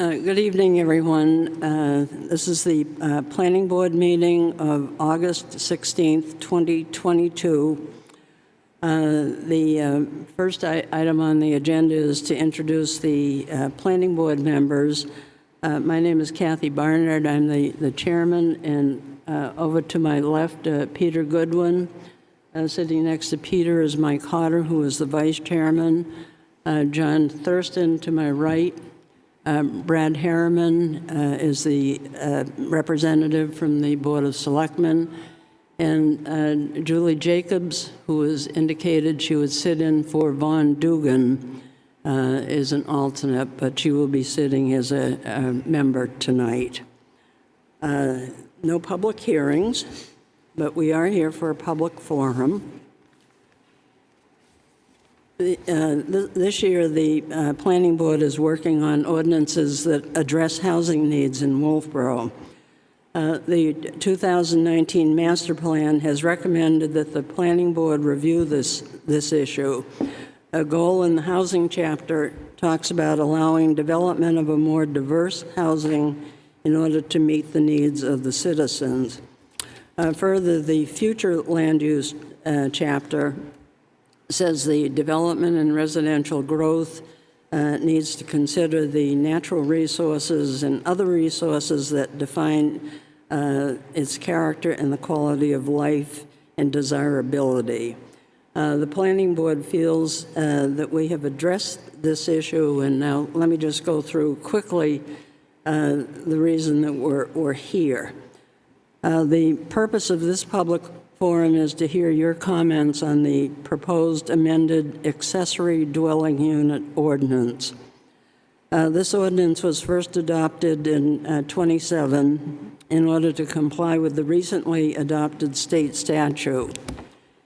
Good evening, everyone. This is the Planning Board meeting of August 16th, 2022. The first item on the agenda is to introduce the Planning Board members. My name is Kathy Barnard. I'm the chairman, and over to my left, Peter Goodwin. Sitting next to Peter is Mike Hodder, who is the vice chairman. John Thurston to my right. Brad Harriman is the representative from the Board of Selectmen, and Julie Jacobs, who has indicated she would sit in for Vaughn Dugan, is an alternate, but she will be sitting as a member tonight. No public hearings, but we are here for a public forum. This year, the Planning Board is working on ordinances that address housing needs in Wolfeboro. The 2019 Master Plan has recommended that the Planning Board review this issue. A goal in the housing chapter talks about allowing development of a more diverse housing in order to meet the needs of the citizens. Further, the future land use chapter says the development and residential growth needs to consider the natural resources and other resources that define its character and the quality of life and desirability. The Planning Board feels that we have addressed this issue, and now let me just go through quickly the reason that we're here. The purpose of this public forum is to hear your comments on the proposed amended accessory dwelling unit ordinance. This ordinance was first adopted in 27 in order to comply with the recently adopted state statute.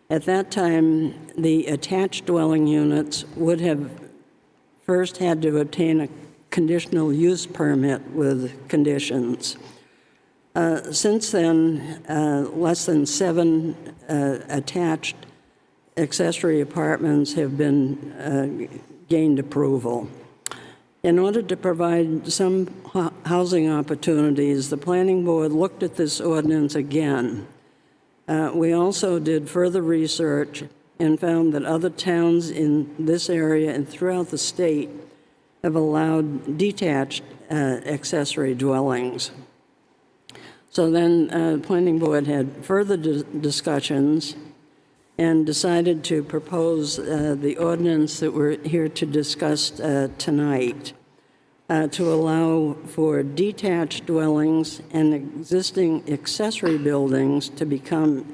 At that time, the attached dwelling units would have first had to obtain a conditional use permit with conditions. Since then, less than 7 attached accessory apartments have been gained approval. In order to provide some housing opportunities, the Planning Board looked at this ordinance again. We also did further research and found that other towns in this area and throughout the state have allowed detached accessory dwellings. So then the Planning Board had further discussions and decided to propose the ordinance that we're here to discuss tonight to allow for detached dwellings and existing accessory buildings to become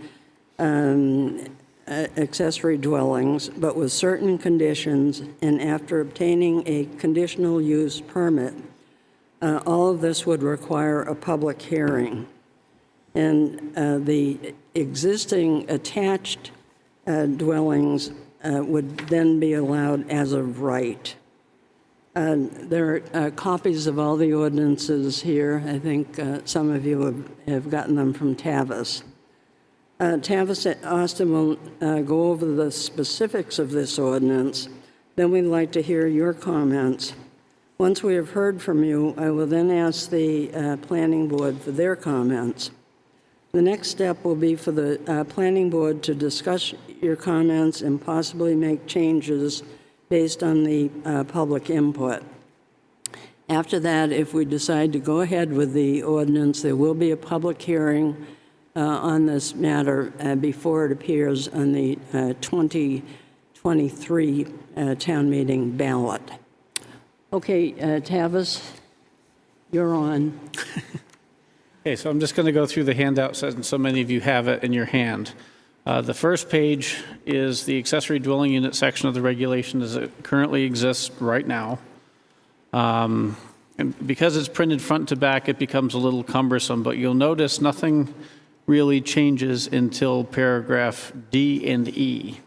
accessory dwellings, but with certain conditions, and after obtaining a conditional use permit. All of this would require a public hearing. And the existing attached dwellings would then be allowed as of right. There are copies of all the ordinances here. I think some of you have gotten them from Tavis. Tavis Austin will go over the specifics of this ordinance. Then we'd like to hear your comments. Once we have heard from you, I will then ask the Planning Board for their comments. The next step will be for the Planning Board to discuss your comments and possibly make changes based on the public input. After that, if we decide to go ahead with the ordinance, there will be a public hearing on this matter before it appears on the 2023 town meeting ballot. Okay, Tavis, you're on. Okay, so I'm just going to go through the handout since so many of you have it in your hand. The first page is the accessory dwelling unit section of the regulation as it currently exists right now. And because it's printed front to back, it becomes a little cumbersome, but you'll notice nothing really changes until paragraph D and E.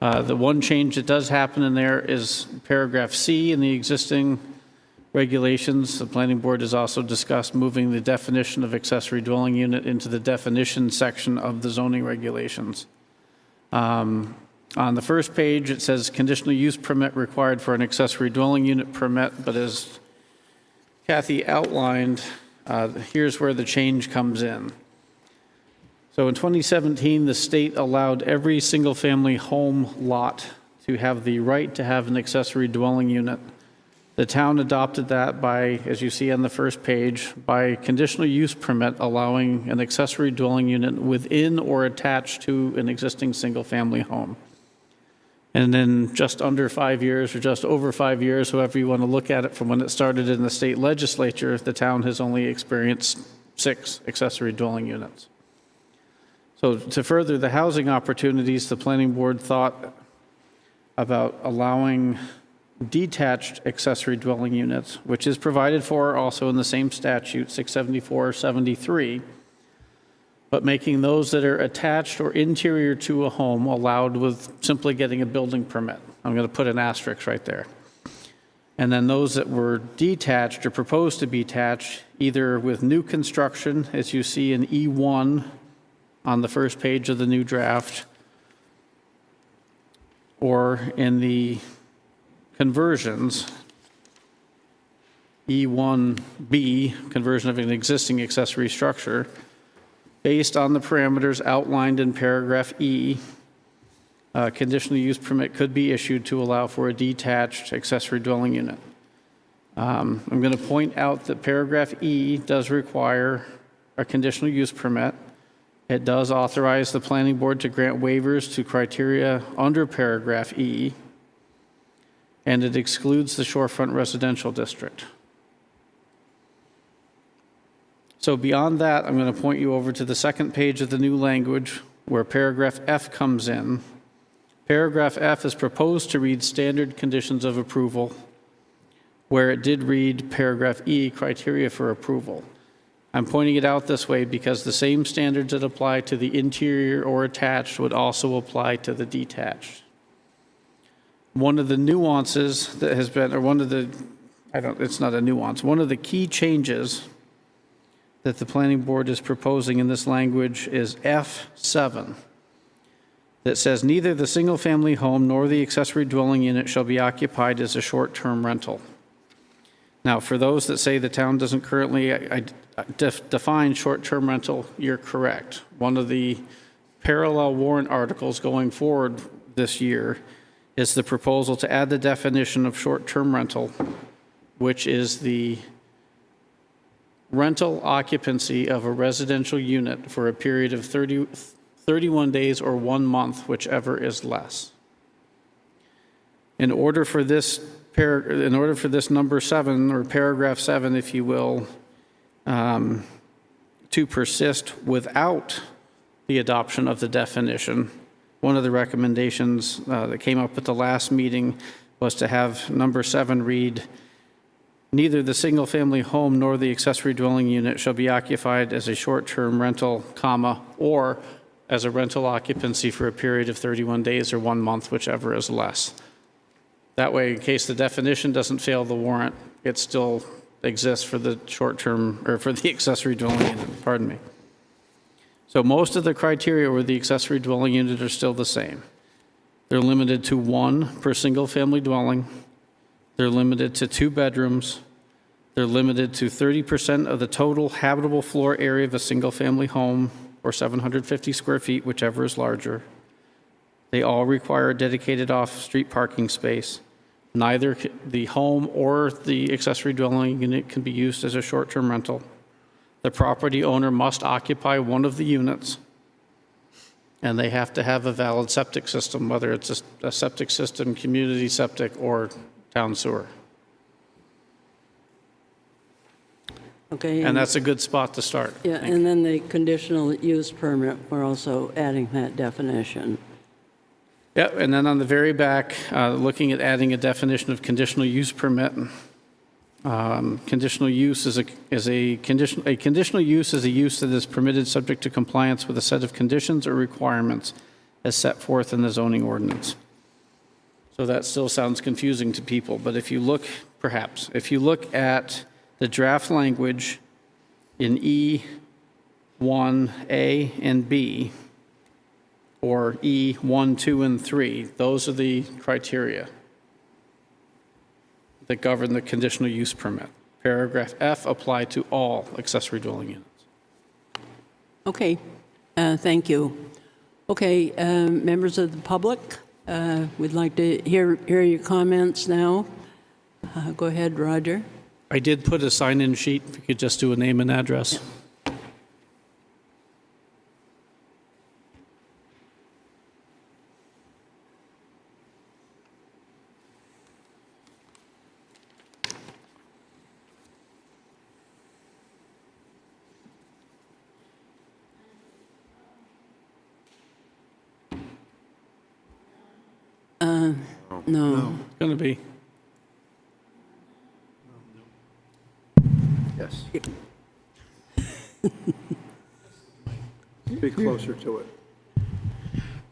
The one change that does happen in there is paragraph C in the existing regulations. The Planning Board has also discussed moving the definition of accessory dwelling unit into the definition section of the zoning regulations. On the first page, it says conditional use permit required for an accessory dwelling unit permit, but as Kathy outlined, here's where the change comes in. So in 2017, the state allowed every single-family home lot to have the right to have an accessory dwelling unit. The town adopted that by, as you see on the first page, by conditional use permit allowing an accessory dwelling unit within or attached to an existing single-family home. And then just under 5 years or just over 5 years, however you want to look at it, from when it started in the state legislature, the town has only experienced 6 accessory dwelling units. So to further the housing opportunities, the planning board thought about allowing detached accessory dwelling units, which is provided for also in the same statute, 674-73, but making those that are attached or interior to a home allowed with simply getting a building permit. I'm going to put an asterisk right there. And then those that were detached or proposed to be attached, either with new construction, as you see in E1 on the first page of the new draft, or in the conversions, E1B, conversion of an existing accessory structure, based on the parameters outlined in paragraph E, a conditional use permit could be issued to allow for a detached accessory dwelling unit. I'm going to point out that paragraph E does require a conditional use permit. It does authorize the planning board to grant waivers to criteria under paragraph E, and it excludes the shorefront residential district. So beyond that, I'm going to point you over to the second page of the new language where paragraph F comes in. Paragraph F is proposed to read standard conditions of approval, where it did read paragraph E, criteria for approval. I'm pointing it out this way because the same standards that apply to the interior or attached would also apply to the detached. One of the nuances that has been, or one of the, it's not a nuance, one of the key changes that the planning board is proposing in this language is F7, that says neither the single-family home nor the accessory dwelling unit shall be occupied as a short-term rental. Now, for those that say the town doesn't currently define short-term rental, you're correct. One of the parallel warrant articles going forward this year is the proposal to add the definition of short-term rental, which is the rental occupancy of a residential unit for a period of 31 days or 1 month, whichever is less. In order for this number 7, or paragraph 7, if you will, to persist without the adoption of the definition, one of the recommendations that came up at the last meeting was to have number 7 read, neither the single-family home nor the accessory dwelling unit shall be occupied as a short-term rental, comma, or as a rental occupancy for a period of 31 days or 1 month, whichever is less. That way, in case the definition doesn't fail the warrant, it still exists for the short-term, or for the accessory dwelling unit, pardon me. So most of the criteria with the accessory dwelling unit are still the same. They're limited to 1 per single-family dwelling. They're limited to 2 bedrooms. They're limited to 30% of the total habitable floor area of a single-family home, or 750 square feet, whichever is larger. They all require a dedicated off-street parking space. Neither the home or the accessory dwelling unit can be used as a short-term rental. The property owner must occupy one of the units, and they have to have a valid septic system, whether it's a septic system, community septic, or town sewer. Okay. And that's a good spot to start. Yeah, and then the conditional use permit, we're also adding that definition. Yeah, and then on the very back, looking at adding a definition of conditional use permit. Conditional use is a conditional use is a use that is permitted subject to compliance with a set of conditions or requirements as set forth in the zoning ordinance. So that still sounds confusing to people, but if you look, perhaps, if you look at the draft language in E1A and B, or E1, 2, and 3, those are the criteria that govern the conditional use permit. Paragraph F, apply to all accessory dwelling units. Okay, thank you. Okay, members of the public, we'd like to hear your comments now. Go ahead, Roger. I did put a sign-in sheet, if you could just do a name and address. No. It's going to be. Yes. Be closer to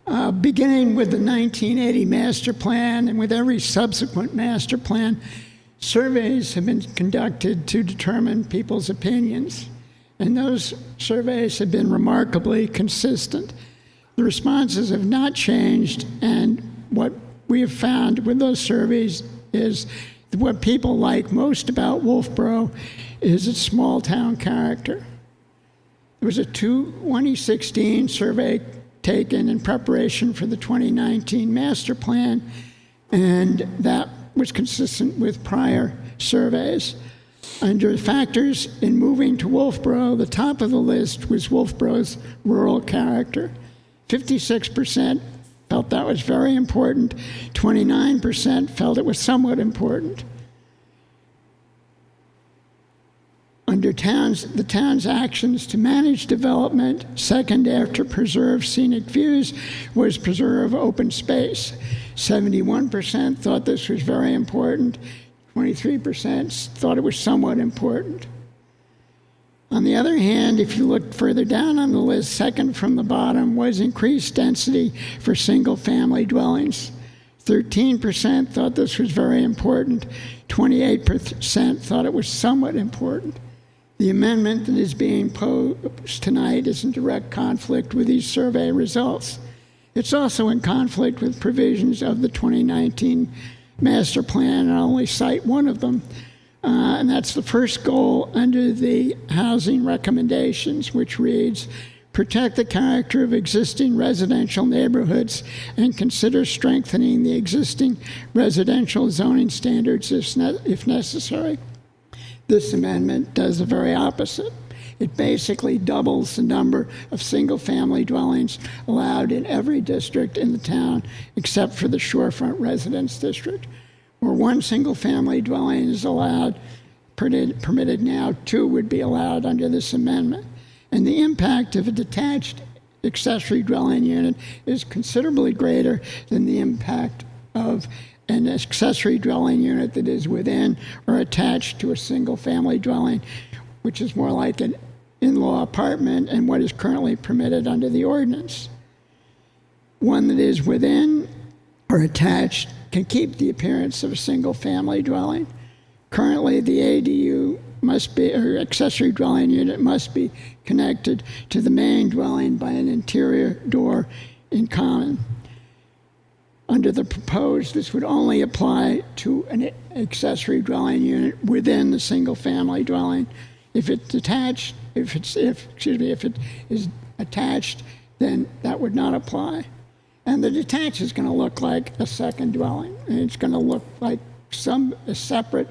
it. Beginning with the 1980 master plan and with every subsequent master plan, surveys have been conducted to determine people's opinions, and those surveys have been remarkably consistent. The responses have not changed, and what we have found with those surveys is what people like most about Wolfeboro is its small town character. There was a 2016 survey taken in preparation for the 2019 master plan, and that was consistent with prior surveys. Under factors in moving to Wolfeboro, the top of the list was Wolfeboro's rural character. 56% felt that was very important. 29% felt it was somewhat important. Under the town's actions to manage development, second after preserve scenic views was preserve open space. 71% thought this was very important. 23% thought it was somewhat important. On the other hand, if you look further down on the list, second from the bottom was increased density for single-family dwellings. 13% thought this was very important. 28% thought it was somewhat important. The amendment that is being posed tonight is in direct conflict with these survey results. It's also in conflict with provisions of the 2019 master plan, and I'll only cite one of them. And that's the first goal under the housing recommendations, which reads, protect the character of existing residential neighborhoods and consider strengthening the existing residential zoning standards if necessary. This amendment does the very opposite. It basically doubles the number of single-family dwellings allowed in every district in the town except for the shorefront residence district. Where one single-family dwelling is allowed, permitted now, 2 would be allowed under this amendment. And the impact of a detached accessory dwelling unit is considerably greater than the impact of an accessory dwelling unit that is within or attached to a single-family dwelling, which is more like an in-law apartment and what is currently permitted under the ordinance. One that is within or attached can keep the appearance of a single-family dwelling. Currently, the ADU must be, or accessory dwelling unit must be connected to the main dwelling by an interior door in common. Under the proposed, this would only apply to an accessory dwelling unit within the single-family dwelling. If it's detached, if it is attached, then that would not apply. And the detached is going to look like a second dwelling, and it's going to look like a separate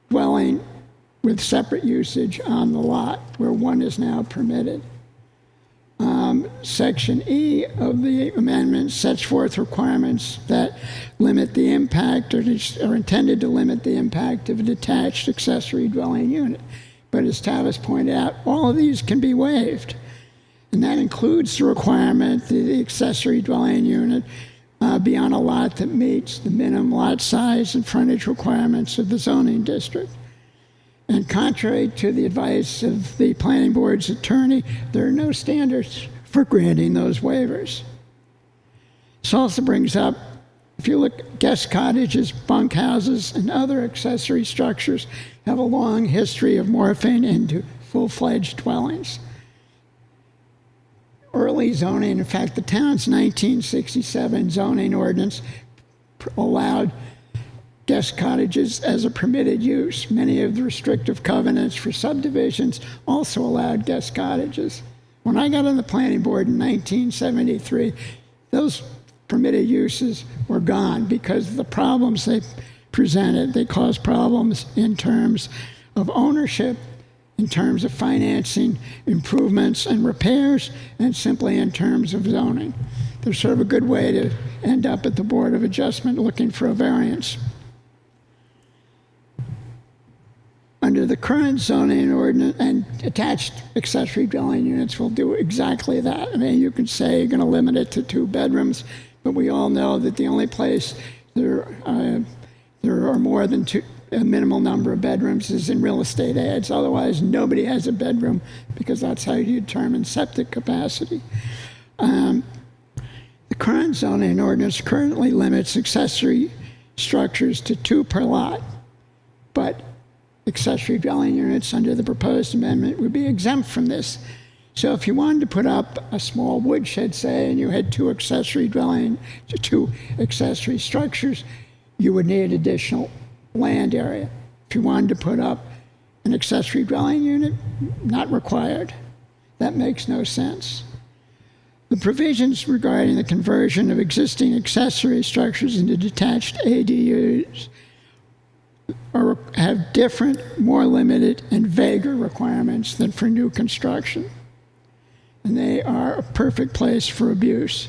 dwelling with separate usage on the lot, where one is now permitted. Section E of the amendment sets forth requirements that limit the impact or are intended to limit the impact of a detached accessory dwelling unit. But as Tavis pointed out, all of these can be waived. And that includes the requirement that the accessory dwelling unit be on a lot that meets the minimum lot size and frontage requirements of the zoning district. And contrary to the advice of the planning board's attorney, there are no standards for granting those waivers. This also brings up, if you look at guest cottages, bunkhouses, and other accessory structures have a long history of morphing into full-fledged dwellings. Early zoning, in fact, the town's 1967 zoning ordinance allowed guest cottages as a permitted use. Many of the restrictive covenants for subdivisions also allowed guest cottages. When I got on the planning board in 1973, those permitted uses were gone because of the problems they presented. They caused problems in terms of ownership, in terms of financing improvements and repairs, and simply in terms of zoning. They're sort of a good way to end up at the Board of Adjustment looking for a variance. Under the current zoning ordinance, and attached accessory dwelling units will do exactly that. I mean, you can say you're going to limit it to 2 bedrooms, but we all know that the only place there are more than a minimal number of bedrooms is in real estate ads. Otherwise, nobody has a bedroom because that's how you determine septic capacity. The current zoning ordinance currently limits accessory structures to 2 per lot, but accessory dwelling units under the proposed amendment would be exempt from this. So if you wanted to put up a small woodshed, say, and you had 2 accessory structures, you would need additional land area. If you wanted to put up an accessory dwelling unit, not required. That makes no sense. The provisions regarding the conversion of existing accessory structures into detached ADUs have different, more limited, and vaguer requirements than for new construction. And they are a perfect place for abuse.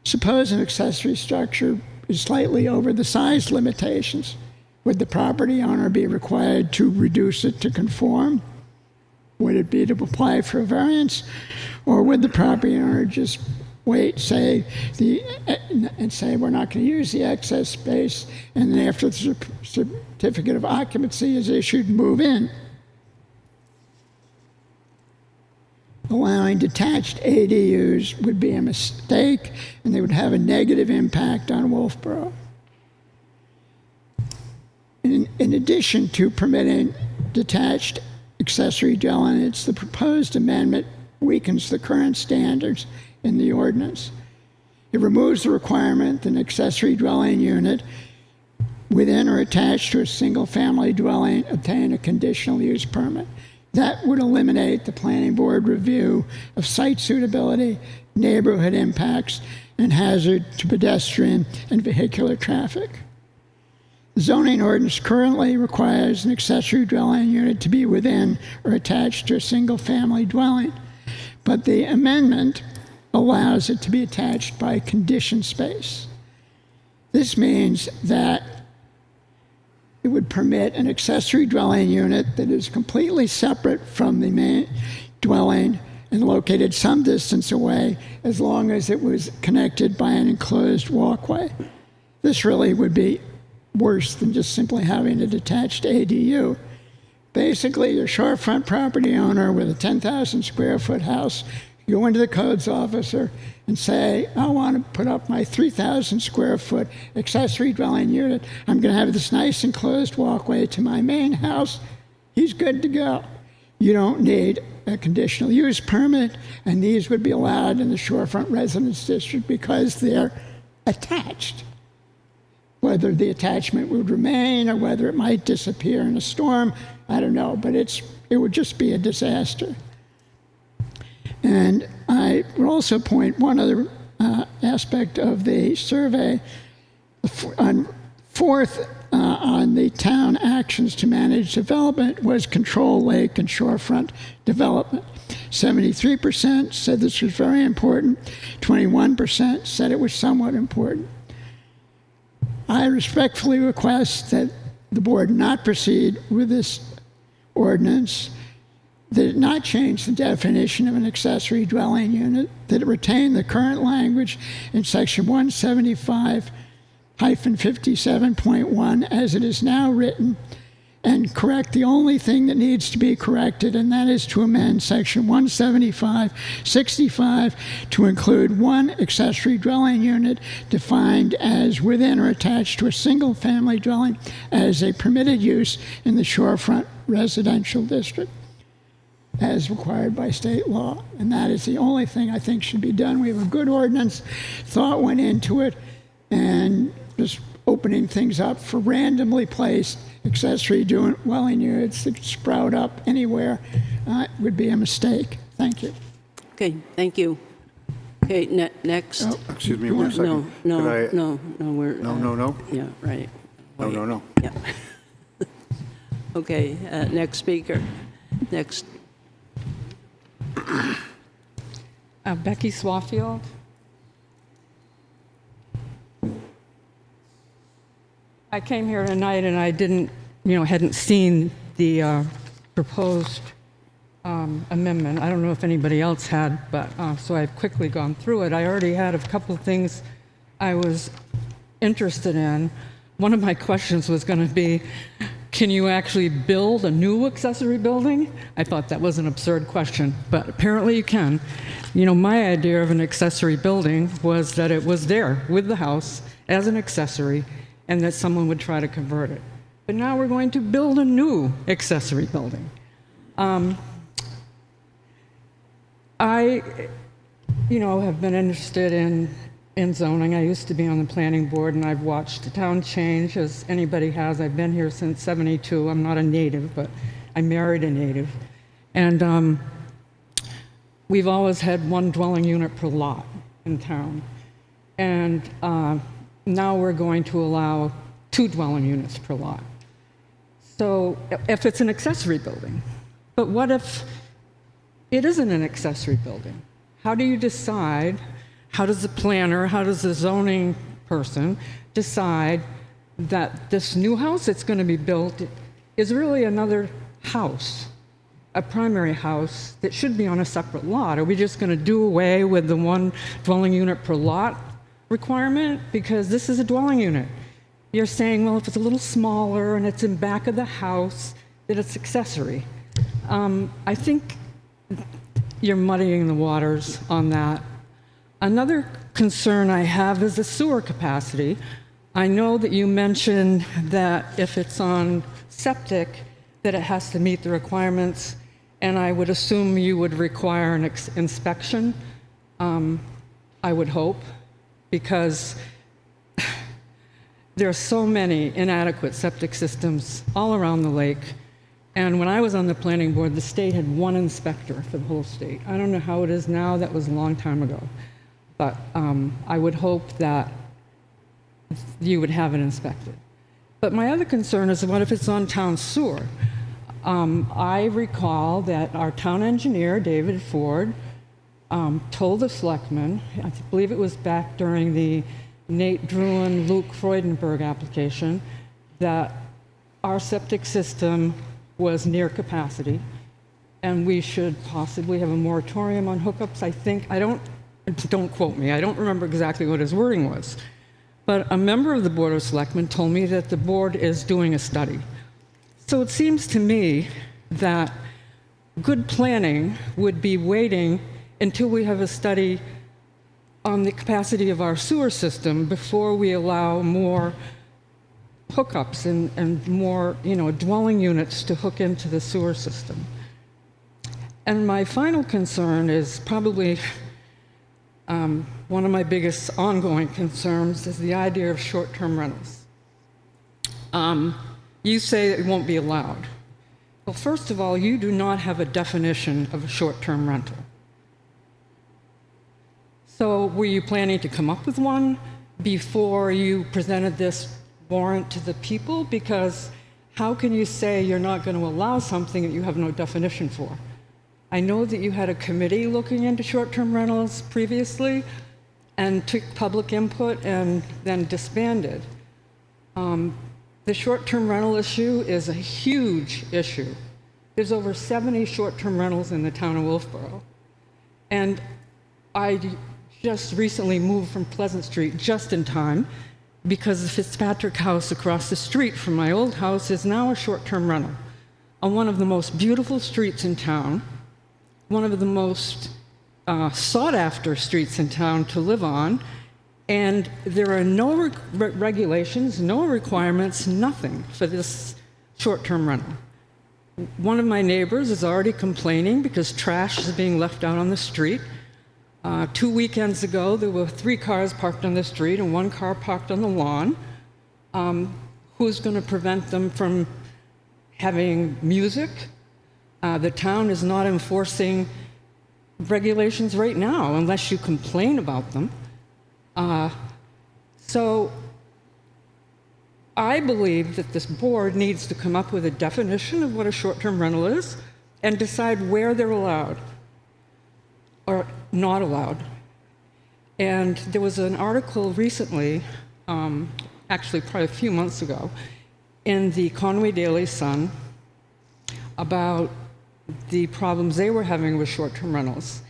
Suppose an accessory structure is slightly over the size limitations. Would the property owner be required to reduce it to conform? Would it be to apply for a variance? Or would the property owner just wait, say we're not going to use the excess space, and then after the certificate of occupancy is issued, move in? Allowing detached ADUs would be a mistake, and they would have a negative impact on Wolfeboro. In addition to permitting detached accessory dwelling units, the proposed amendment weakens the current standards in the ordinance. It removes the requirement that an accessory dwelling unit within or attached to a single-family dwelling obtain a conditional use permit. That would eliminate the planning board review of site suitability, neighborhood impacts, and hazard to pedestrian and vehicular traffic. The zoning ordinance currently requires an accessory dwelling unit to be within or attached to a single-family dwelling, but the amendment allows it to be attached by conditioned space. This means that it would permit an accessory dwelling unit that is completely separate from the main dwelling and located some distance away, as long as it was connected by an enclosed walkway. This really would be worse than just simply having a detached ADU. Basically, your shorefront property owner with a 10,000 square foot house, you go into the codes officer and say, I want to put up my 3,000 square foot accessory dwelling unit. I'm going to have this nice enclosed walkway to my main house. He's good to go. You don't need a conditional use permit, and these would be allowed in the shorefront residence district because they're attached. Whether the attachment would remain or whether it might disappear in a storm, I don't know, but it would just be a disaster. And I would also point one other aspect of the survey. Fourth on the town actions to manage development was control lake and shorefront development. 73% said this was very important. 21% said it was somewhat important. I respectfully request that the board not proceed with this ordinance, that it not change the definition of an accessory dwelling unit, that it retain the current language in section 175-57.1 as it is now written, and correct the only thing that needs to be corrected, and that is to amend section 175-65 to include one accessory dwelling unit defined as within or attached to a single family dwelling as a permitted use in the shorefront residential district, as required by state law. And that is the only thing I think should be done. We have a good ordinance, thought went into it, and just opening things up for randomly placed accessory dwelling units that sprout up anywhere would be a mistake. Thank you. Okay, thank you. Okay, next. Oh, Excuse me one second. No, Could I- we're. No. Yeah, right. No. Yeah. Okay, next speaker. Next. Becky Swafield. I came here tonight and I hadn't seen the proposed amendment. I don't know if anybody else had, but so I've quickly gone through it. I already had a couple of things I was interested in. One of my questions was going to be, can you actually build a new accessory building? I thought that was an absurd question, but apparently you can. My idea of an accessory building was that it was there with the house as an accessory and that someone would try to convert it. But now we're going to build a new accessory building. I, have been interested in zoning. I used to be on the planning board, and I've watched the town change, as anybody has. I've been here since '72. I'm not a native, but I married a native. And we've always had one dwelling unit per lot in town. And now we're going to allow 2 dwelling units per lot. So if it's an accessory building, but what if it isn't an accessory building? How do you decide? How does the planner, how does the zoning person decide that this new house that's going to be built is really another house, a primary house that should be on a separate lot? Are we just going to do away with the 1 dwelling unit per lot requirement? Because this is a dwelling unit. You're saying, well, if it's a little smaller and it's in back of the house, that it's accessory. I think you're muddying the waters on that. Another concern I have is the sewer capacity. I know that you mentioned that if it's on septic, that it has to meet the requirements, and I would assume you would require an inspection, I would hope, because there are so many inadequate septic systems all around the lake. And when I was on the planning board, the state had 1 inspector for the whole state. I don't know how it is now. That was a long time ago. But I would hope that you would have it inspected. But my other concern is, what if it's on town sewer? I recall that our town engineer, David Ford, told the selectmen, I believe it was back during the Nate Druin, Luke Freudenberg application, that our septic system was near capacity, and we should possibly have a moratorium on hookups. I think, don't quote me, I don't remember exactly what his wording was, but a member of the Board of Selectmen told me that the board is doing a study. So it seems to me that good planning would be waiting until we have a study on the capacity of our sewer system before we allow more hookups and more, dwelling units to hook into the sewer system. And my final concern is probably one of my biggest ongoing concerns is the idea of short-term rentals. You say it won't be allowed. Well, first of all, you do not have a definition of a short-term rental. So were you planning to come up with one before you presented this warrant to the people? Because how can you say you're not going to allow something that you have no definition for? I know that you had a committee looking into short-term rentals previously and took public input and then disbanded. The short-term rental issue is a huge issue. There's over 70 short-term rentals in the town of Wolfeboro. And I just recently moved from Pleasant Street just in time because the Fitzpatrick house across the street from my old house is now a short-term rental on one of the most beautiful streets in town, one of the most sought-after streets in town to live on, and there are no regulations, no requirements, nothing for this short-term rental. One of my neighbors is already complaining because trash is being left out on the street. 2 weekends ago, there were 3 cars parked on the street and 1 car parked on the lawn. Who's going to prevent them from having music? The town is not enforcing regulations right now unless you complain about them. So I believe that this board needs to come up with a definition of what a short-term rental is and decide where they're allowed or not allowed. And there was an article recently, actually probably a few months ago, in the Conway Daily Sun about the problems they were having with short-term rentals.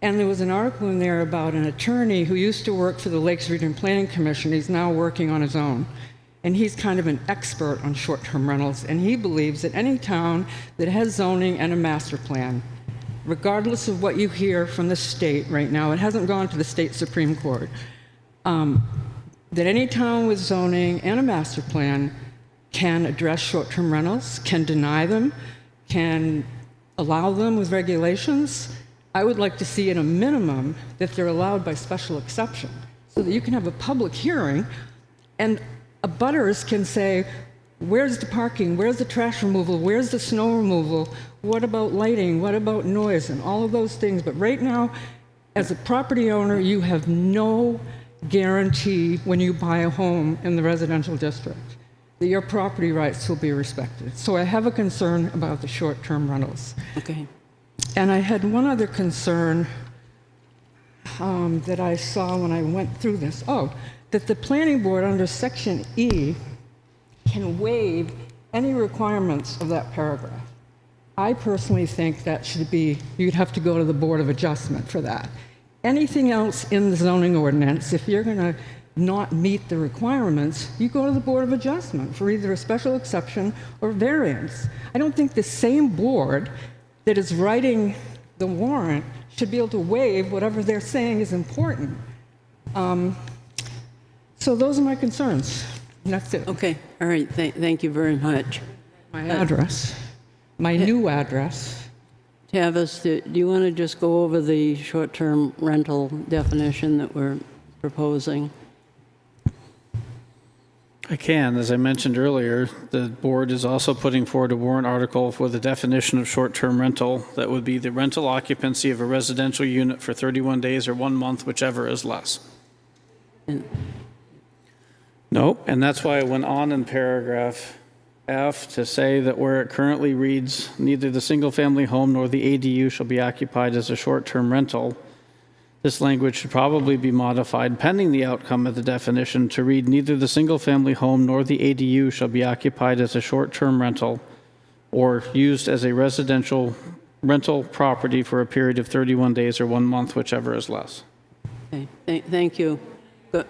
And there was an article in there about an attorney who used to work for the Lakes Region Planning Commission. He's now working on his own. And he's kind of an expert on short-term rentals. And he believes that any town that has zoning and a master plan, regardless of what you hear from the state right now, it hasn't gone to the state Supreme Court, that any town with zoning and a master plan can address short-term rentals, can deny them, can allow them with regulations. I would like to see at a minimum that they're allowed by special exception so that you can have a public hearing and abutters can say, where's the parking, where's the trash removal, where's the snow removal, what about lighting, what about noise, and all of those things. But right now, as a property owner, you have no guarantee when you buy a home in the residential district that your property rights will be respected. So I have a concern about the short-term rentals. Okay. And I had one other concern that I saw when I went through this. Oh, that the planning board under section E can waive any requirements of that paragraph. I personally think that should be, you'd have to go to the Board of Adjustment for that. Anything else in the zoning ordinance, if you're going to not meet the requirements, you go to the Board of Adjustment for either a special exception or variance. I don't think the same board that is writing the warrant should be able to waive whatever they're saying is important. So those are my concerns. And that's it. Okay, all right, thank you very much. My address, my new address. Tavis, do you want to just go over the short-term rental definition that we're proposing? I can. As I mentioned earlier, the board is also putting forward a warrant article for the definition of short-term rental. That would be the rental occupancy of a residential unit for 31 days or 1 month, whichever is less. No, and that's why I went on in paragraph F to say that where it currently reads, neither the single-family home nor the ADU shall be occupied as a short-term rental, this language should probably be modified pending the outcome of the definition to read, neither the single-family home nor the ADU shall be occupied as a short-term rental or used as a residential rental property for a period of 31 days or 1 month, whichever is less. Okay, thank you. But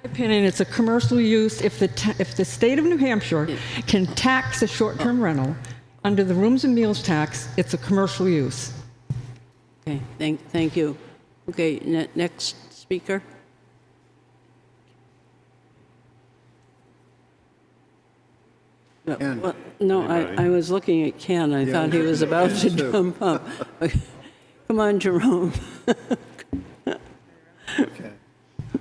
In my opinion, it's a commercial use. If the state of New Hampshire can tax a short-term rental under the rooms and meals tax, it's a commercial use. Okay, thank you. Okay, next speaker. Ken. Well, no, I was looking at Ken. I thought he was about to jump up. Okay. Come on, Jerome. Okay.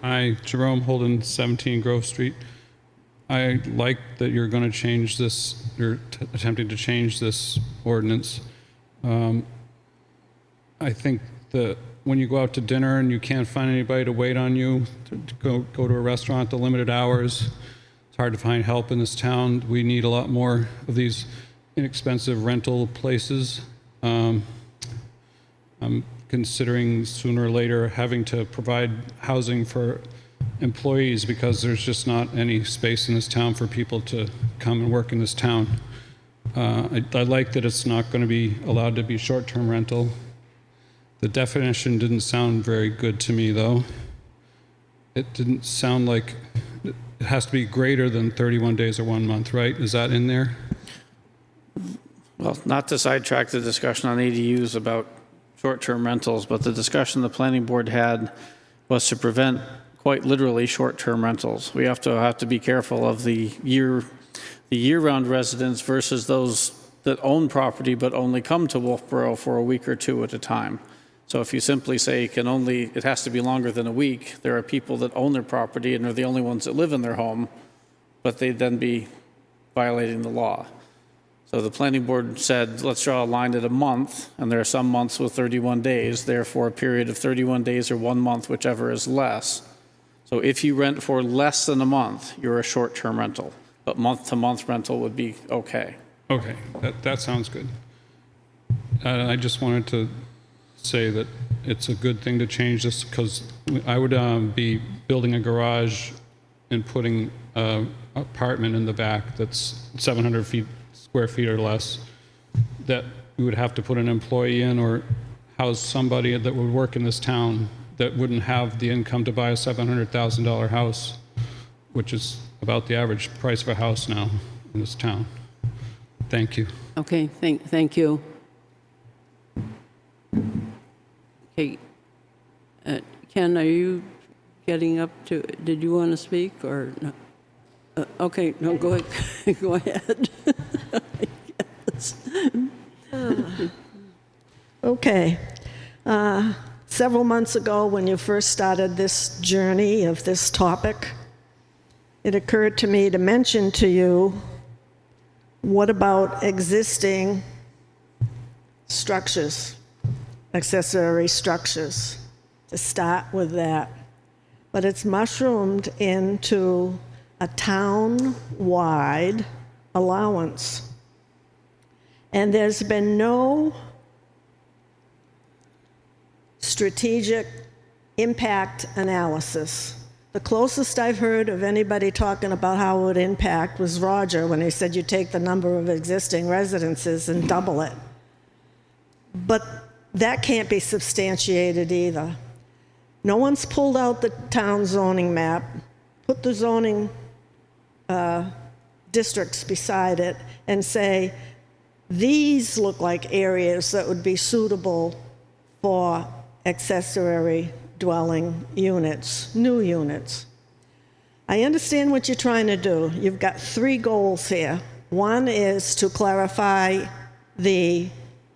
Hi, Jerome Holden, 17 Grove Street. I like that you're going to change this, you're attempting to change this ordinance. I think that when you go out to dinner and you can't find anybody to wait on you, to go to a restaurant, the limited hours, it's hard to find help in this town. We need a lot more of these inexpensive rental places. I'm considering sooner or later having to provide housing for employees because there's just not any space in this town for people to come and work in this town. I like that it's not going to be allowed to be short-term rental. The definition didn't sound very good to me, though. It didn't sound like it has to be greater than 31 days or 1 month, right? Is that in there? Well, not to sidetrack the discussion on ADUs about short-term rentals, but the discussion the planning board had was to prevent quite literally short-term rentals. We have to be careful of the year-round residents versus those that own property but only come to Wolfeboro for a week or two at a time. So if you simply say it has to be longer than a week, there are people that own their property and are the only ones that live in their home, but they'd then be violating the law. So the planning board said, let's draw a line at a month, and there are some months with 31 days, therefore a period of 31 days or 1 month, whichever is less. So if you rent for less than a month, you're a short-term rental, but month-to-month rental would be okay. Okay, that sounds good. I just wanted to say that it's a good thing to change this, because I would be building a garage and putting an apartment in the back that's 700 square feet or less, that we would have to put an employee in or house somebody that would work in this town that wouldn't have the income to buy a $700,000 house, which is about the average price of a house now in this town. Thank you. Okay, thank you. Okay, Ken, are you getting up to, did you want to speak or no? Okay, no, go ahead. Go ahead. Yes. Okay. Several months ago, when you first started this journey of this topic, it occurred to me to mention to you, what about existing structures, accessory structures, to start with that. But it's mushroomed into a town-wide allowance. And there's been no strategic impact analysis. The closest I've heard of anybody talking about how it would impact was Roger, when he said you take the number of existing residences and double it. But that can't be substantiated either. No one's pulled out the town zoning map, put the zoning districts beside it, and say, these look like areas that would be suitable for accessory dwelling units, new units. I understand what you're trying to do. You've got 3 goals here. One is to clarify the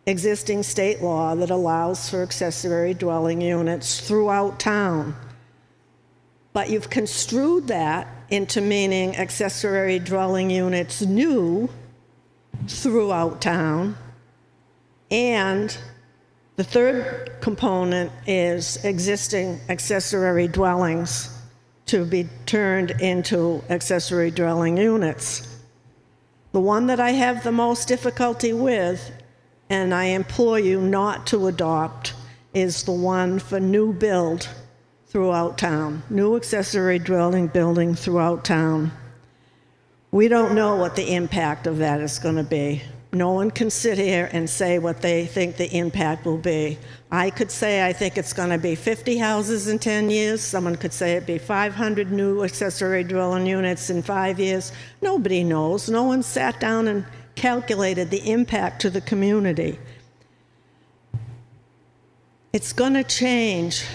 existing state law that allows for accessory dwelling units throughout town. But you've construed that into meaning accessory dwelling units new throughout town. And the third component is existing accessory dwellings to be turned into accessory dwelling units. The one that I have the most difficulty with, and I implore you not to adopt, is the one for new build throughout town, new accessory dwelling building throughout town. We don't know what the impact of that is going to be. No one can sit here and say what they think the impact will be. I could say I think it's going to be 50 houses in 10 years. Someone could say it'd be 500 new accessory dwelling units in 5 years. Nobody knows. No one sat down and calculated the impact to the community. It's going to change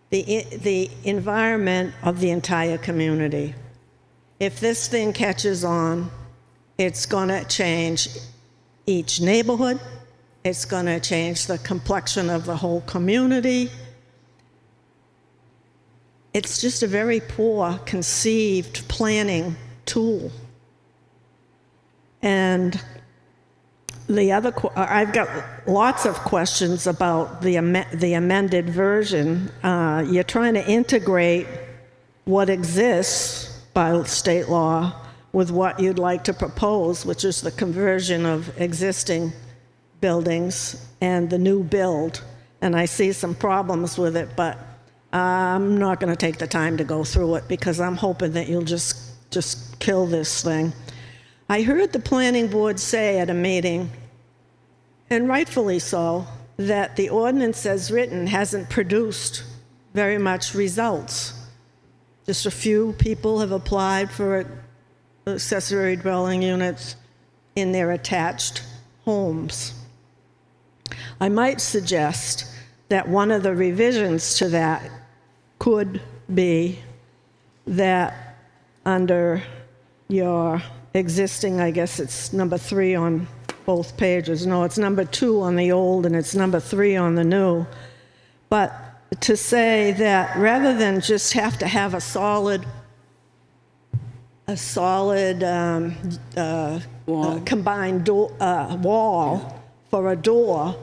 the environment of the entire community. If this thing catches on, it's going to change each neighborhood. It's going to change the complexion of the whole community. It's just a very poor conceived planning tool. And I've got lots of questions about the amended version. You're trying to integrate what exists by state law with what you'd like to propose, which is the conversion of existing buildings and the new build. And I see some problems with it, but I'm not going to take the time to go through it because I'm hoping that you'll just kill this thing. I heard the planning board say at a meeting, and rightfully so, that the ordinance as written hasn't produced very much results. Just a few people have applied for accessory dwelling units in their attached homes. I might suggest that one of the revisions to that could be that under your existing, I guess it's number 3 on both pages. No, it's number 2 on the old and it's number 3 on the new. But to say that rather than just have to have a solid combined wall for a door,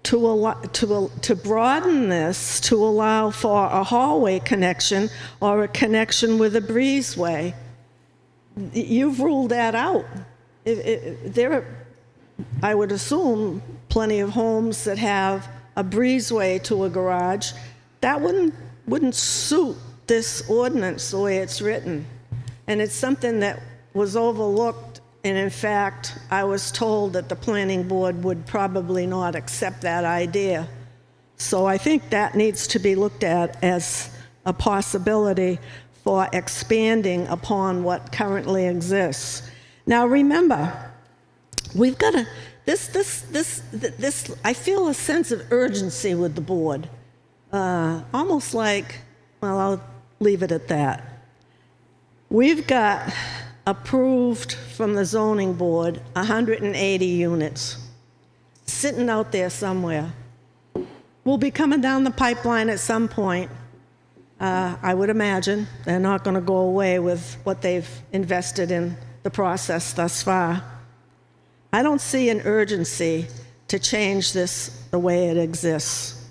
to broaden this to allow for a hallway connection or a connection with a breezeway, you've ruled that out. There are, I would assume, plenty of homes that have a breezeway to a garage. That wouldn't suit this ordinance the way it's written. And it's something that was overlooked, and in fact, I was told that the planning board would probably not accept that idea. So I think that needs to be looked at as a possibility for expanding upon what currently exists. Now remember, we've got to, I feel a sense of urgency with the board. Almost like, well, I'll leave it at that. We've got approved from the zoning board 180 units sitting out there somewhere. Will be coming down the pipeline at some point. I would imagine they're not going to go away with what they've invested in the process thus far. I don't see an urgency to change this the way it exists,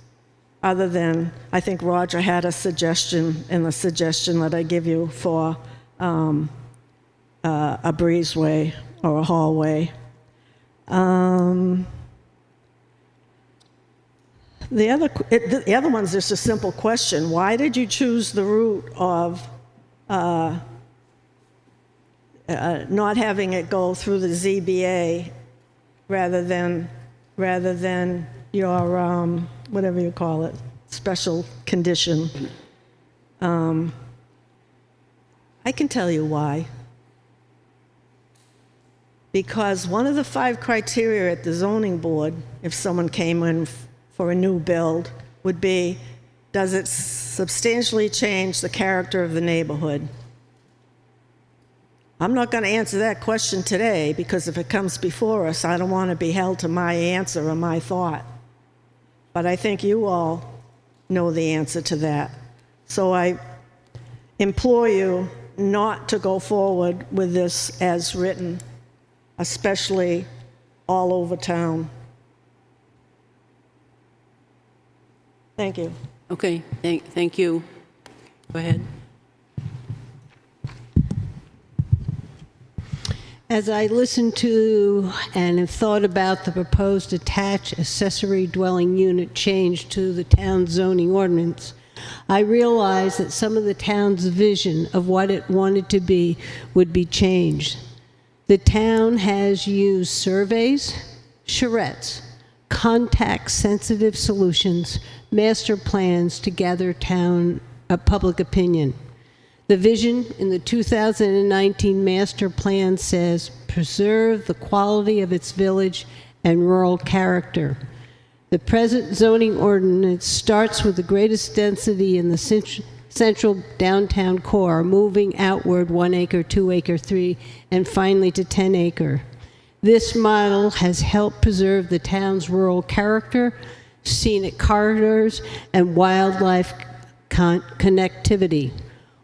other than I think Roger had a suggestion in the suggestion that I give you for a breezeway or a hallway. The other one's just a simple question. Why did you choose the route of not having it go through the ZBA rather than your, whatever you call it, special condition? I can tell you why. Because one of the 5 criteria at the zoning board, if someone came in for a new build, would be, does it substantially change the character of the neighborhood? I'm not going to answer that question today, because if it comes before us, I don't want to be held to my answer or my thought. But I think you all know the answer to that. So I implore you not to go forward with this as written, especially all over town. Thank you. Okay, thank you. Go ahead. As I listened to and have thought about the proposed detached accessory dwelling unit change to the town zoning ordinance, I realized that some of the town's vision of what it wanted to be would be changed. The town has used surveys, charrettes, context-sensitive solutions, master plans to gather town public opinion. The vision in the 2019 master plan says, preserve the quality of its village and rural character. The present zoning ordinance starts with the greatest density in the central downtown core, moving outward 1 acre, 2 acre, 3, and finally to 10 acre. This model has helped preserve the town's rural character, scenic corridors, and wildlife connectivity.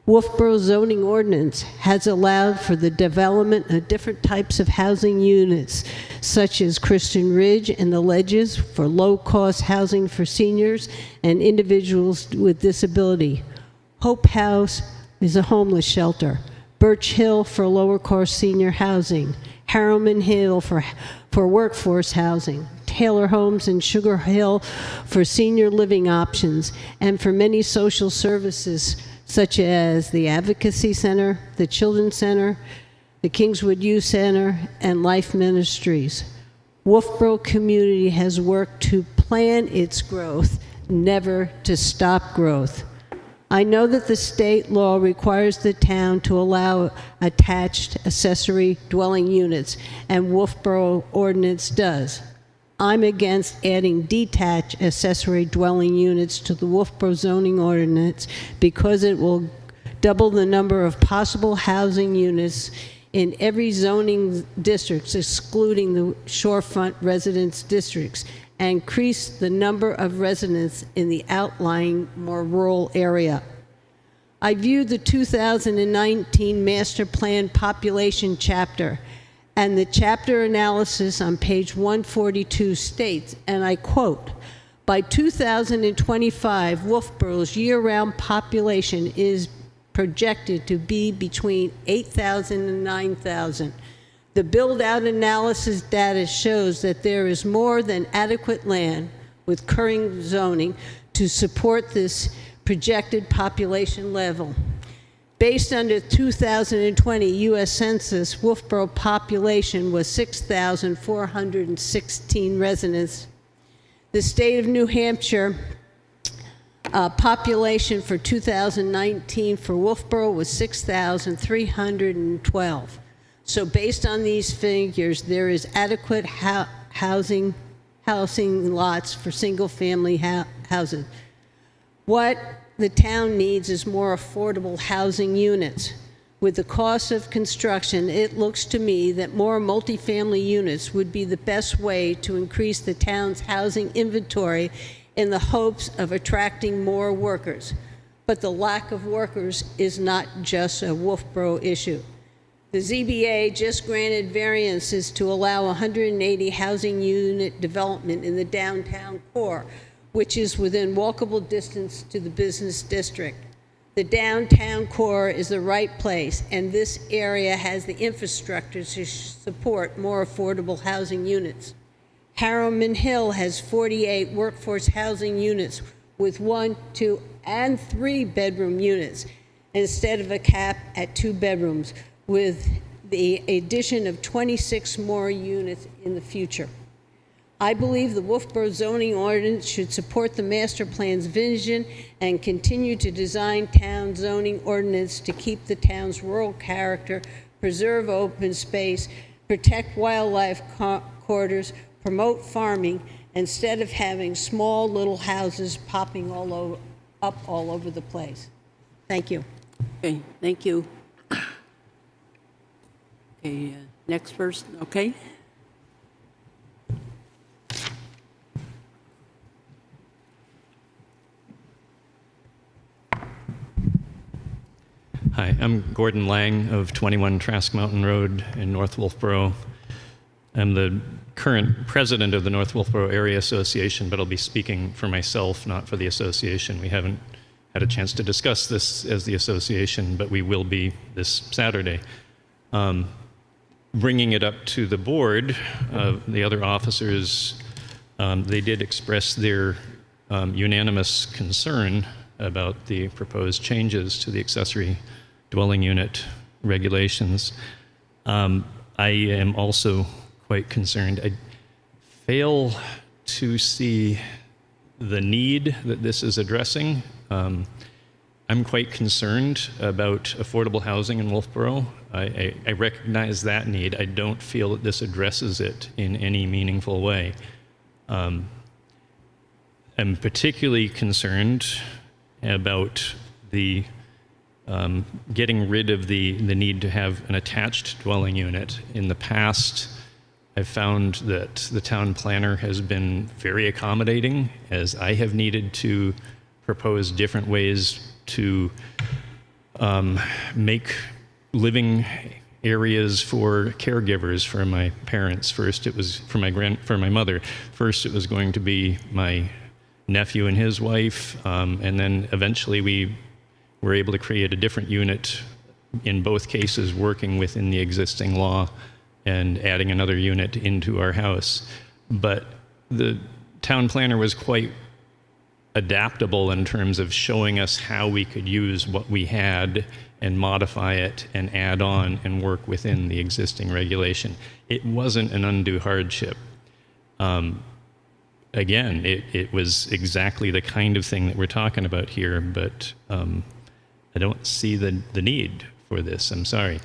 Wolfeboro zoning ordinance has allowed for the development of different types of housing units, such as Christian Ridge and the Ledges for low-cost housing for seniors and individuals with disability. Hope House is a homeless shelter. Birch Hill for lower-cost senior housing. Harriman Hill for workforce housing. Taylor Homes and Sugar Hill for senior living options, and for many social services such as the Advocacy Center, the Children's Center, the Kingswood Youth Center, and Life Ministries. Wolfeboro community has worked to plan its growth, never to stop growth. I know that the state law requires the town to allow attached accessory dwelling units, and Wolfeboro ordinance does. I'm against adding detached accessory dwelling units to the Wolfeboro zoning ordinance because it will double the number of possible housing units in every zoning district, excluding the shorefront residence districts, and increase the number of residents in the outlying, more rural area. I viewed the 2019 Master Plan Population Chapter, and the chapter analysis on page 142 states, and I quote, "By 2025, Wolfeboro's year-round population is projected to be between 8,000 and 9,000. The build-out analysis data shows that there is more than adequate land with current zoning to support this projected population level. Based on the 2020 U.S. Census, Wolfeboro population was 6,416 residents. The state of New Hampshire population for 2019 for Wolfeboro was 6,312. So based on these figures, there is adequate housing lots for single-family houses. What the town needs is more affordable housing units. With the cost of construction, it looks to me that more multifamily units would be the best way to increase the town's housing inventory in the hopes of attracting more workers. But the lack of workers is not just a Wolfeboro issue. The ZBA just granted variances to allow 180 housing unit development in the downtown core, which is within walkable distance to the business district. The downtown core is the right place, and this area has the infrastructure to support more affordable housing units. Harriman Hill has 48 workforce housing units with 1, 2, and 3 bedroom units instead of a cap at 2 bedrooms, with the addition of 26 more units in the future. I believe the Wolfeboro zoning ordinance should support the master plan's vision and continue to design town zoning ordinance to keep the town's rural character, preserve open space, protect wildlife corridors, promote farming, instead of having small little houses popping all over the place. Thank you. Okay, thank you. Okay, next person, okay? Hi, I'm Gordon Lang of 21 Trask Mountain Road in North Wolfeboro. I'm the current president of the North Wolfeboro Area Association, but I'll be speaking for myself, not for the association. We haven't had a chance to discuss this as the association, but we will be this Saturday. Bringing it up to the board, the other officers, they did express their unanimous concern about the proposed changes to the accessory dwelling unit regulations. I am also quite concerned. I fail to see the need that this is addressing. I'm quite concerned about affordable housing in Wolfeboro. I recognize that need. I don't feel that this addresses it in any meaningful way. I'm particularly concerned about the getting rid of the need to have an attached dwelling unit. In the past, I've found that the town planner has been very accommodating as I have needed to propose different ways to make living areas for caregivers for my parents. First, it was for my mother. First, it was going to be my nephew and his wife, and then eventually we were able to create a different unit in both cases, working within the existing law and adding another unit into our house. But the town planner was quite adaptable in terms of showing us how we could use what we had and modify it and add on and work within the existing regulation. It wasn't an undue hardship. Again, it was exactly the kind of thing that we're talking about here, but I don't see the need for this. I'm sorry.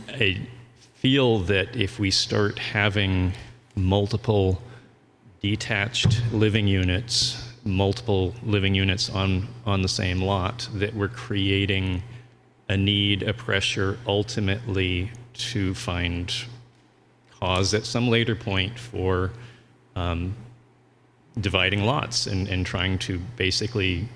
I feel that if we start having multiple detached living units, multiple living units on the same lot, that we're creating a need, a pressure ultimately to find cause at some later point for dividing lots and trying to basically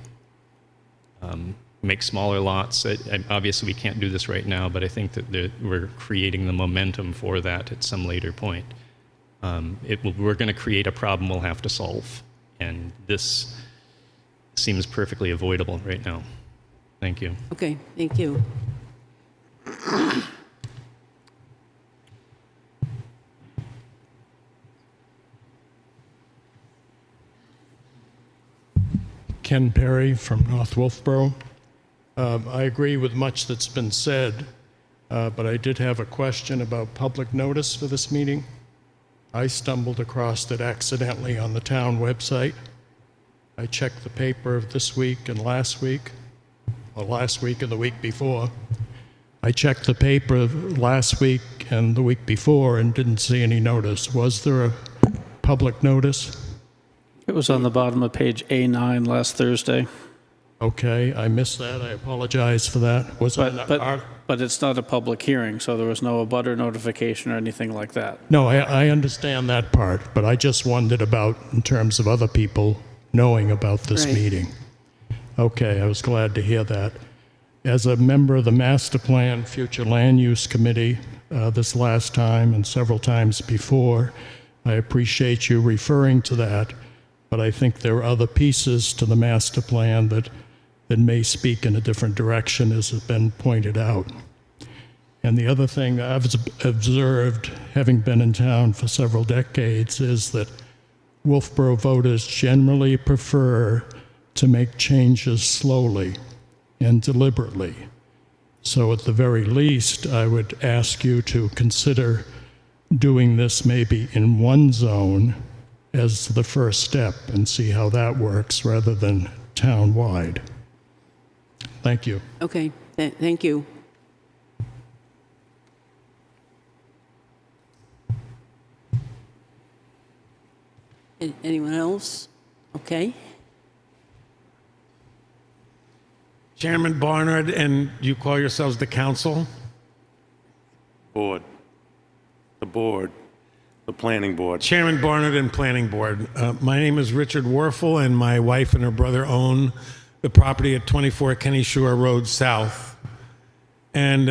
make smaller lots. Obviously, we can't do this right now, but I think that we're creating the momentum for that at some later point. We're going to create a problem we'll have to solve, and this seems perfectly avoidable right now. Thank you. Okay, thank you. Ken Perry from North Wolfeboro. I agree with much that's been said, but I did have a question about public notice for this meeting. I stumbled across it accidentally on the town website. I checked the paper this week and last week, or last week and the week before. I checked the paper last week and the week before and didn't see any notice. Was there a public notice? It was on the bottom of page A9 last Thursday. Okay, I missed that. I apologize for that. But it's not a public hearing, so there was no abutter notification or anything like that. No, I understand that part, but I just wondered about in terms of other people knowing about this Right. meeting. Okay, I was glad to hear that. As a member of the Master Plan Future Land Use Committee this last time and several times before, I appreciate you referring to that, but I think there are other pieces to the master plan that may speak in a different direction, as has been pointed out. And the other thing I've observed, having been in town for several decades, is that Wolfeboro voters generally prefer to make changes slowly and deliberately. So at the very least, I would ask you to consider doing this maybe in one zone as the first step and see how that works rather than town-wide. Thank you. Okay, thank you. Anyone else? Okay. Chairman Barnard, and you call yourselves the council? Board. The board. The planning board. Chairman Barnard and Planning Board. My name is Richard Werfel, and my wife and her brother own the property at 24 Kenny Shore Road South. And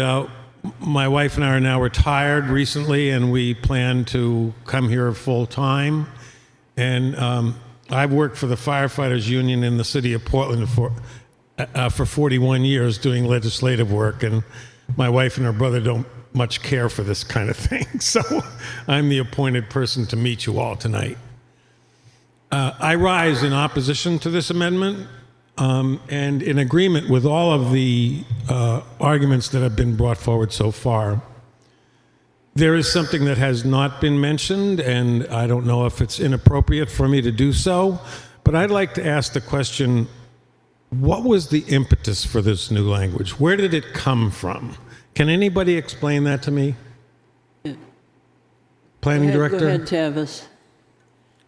my wife and I are now retired recently, and we plan to come here full time. And I've worked for the Firefighters Union in the city of Portland for 41 years doing legislative work, and my wife and her brother don't much care for this kind of thing. So I'm the appointed person to meet you all tonight. I rise in opposition to this amendment and in agreement with all of the arguments that have been brought forward so far. There is something that has not been mentioned, and I don't know if it's inappropriate for me to do so, but I'd like to ask the question, what was the impetus for this new language? Where did it come from? Can anybody explain that to me? Yeah. Planning Director? Go ahead, Tavis.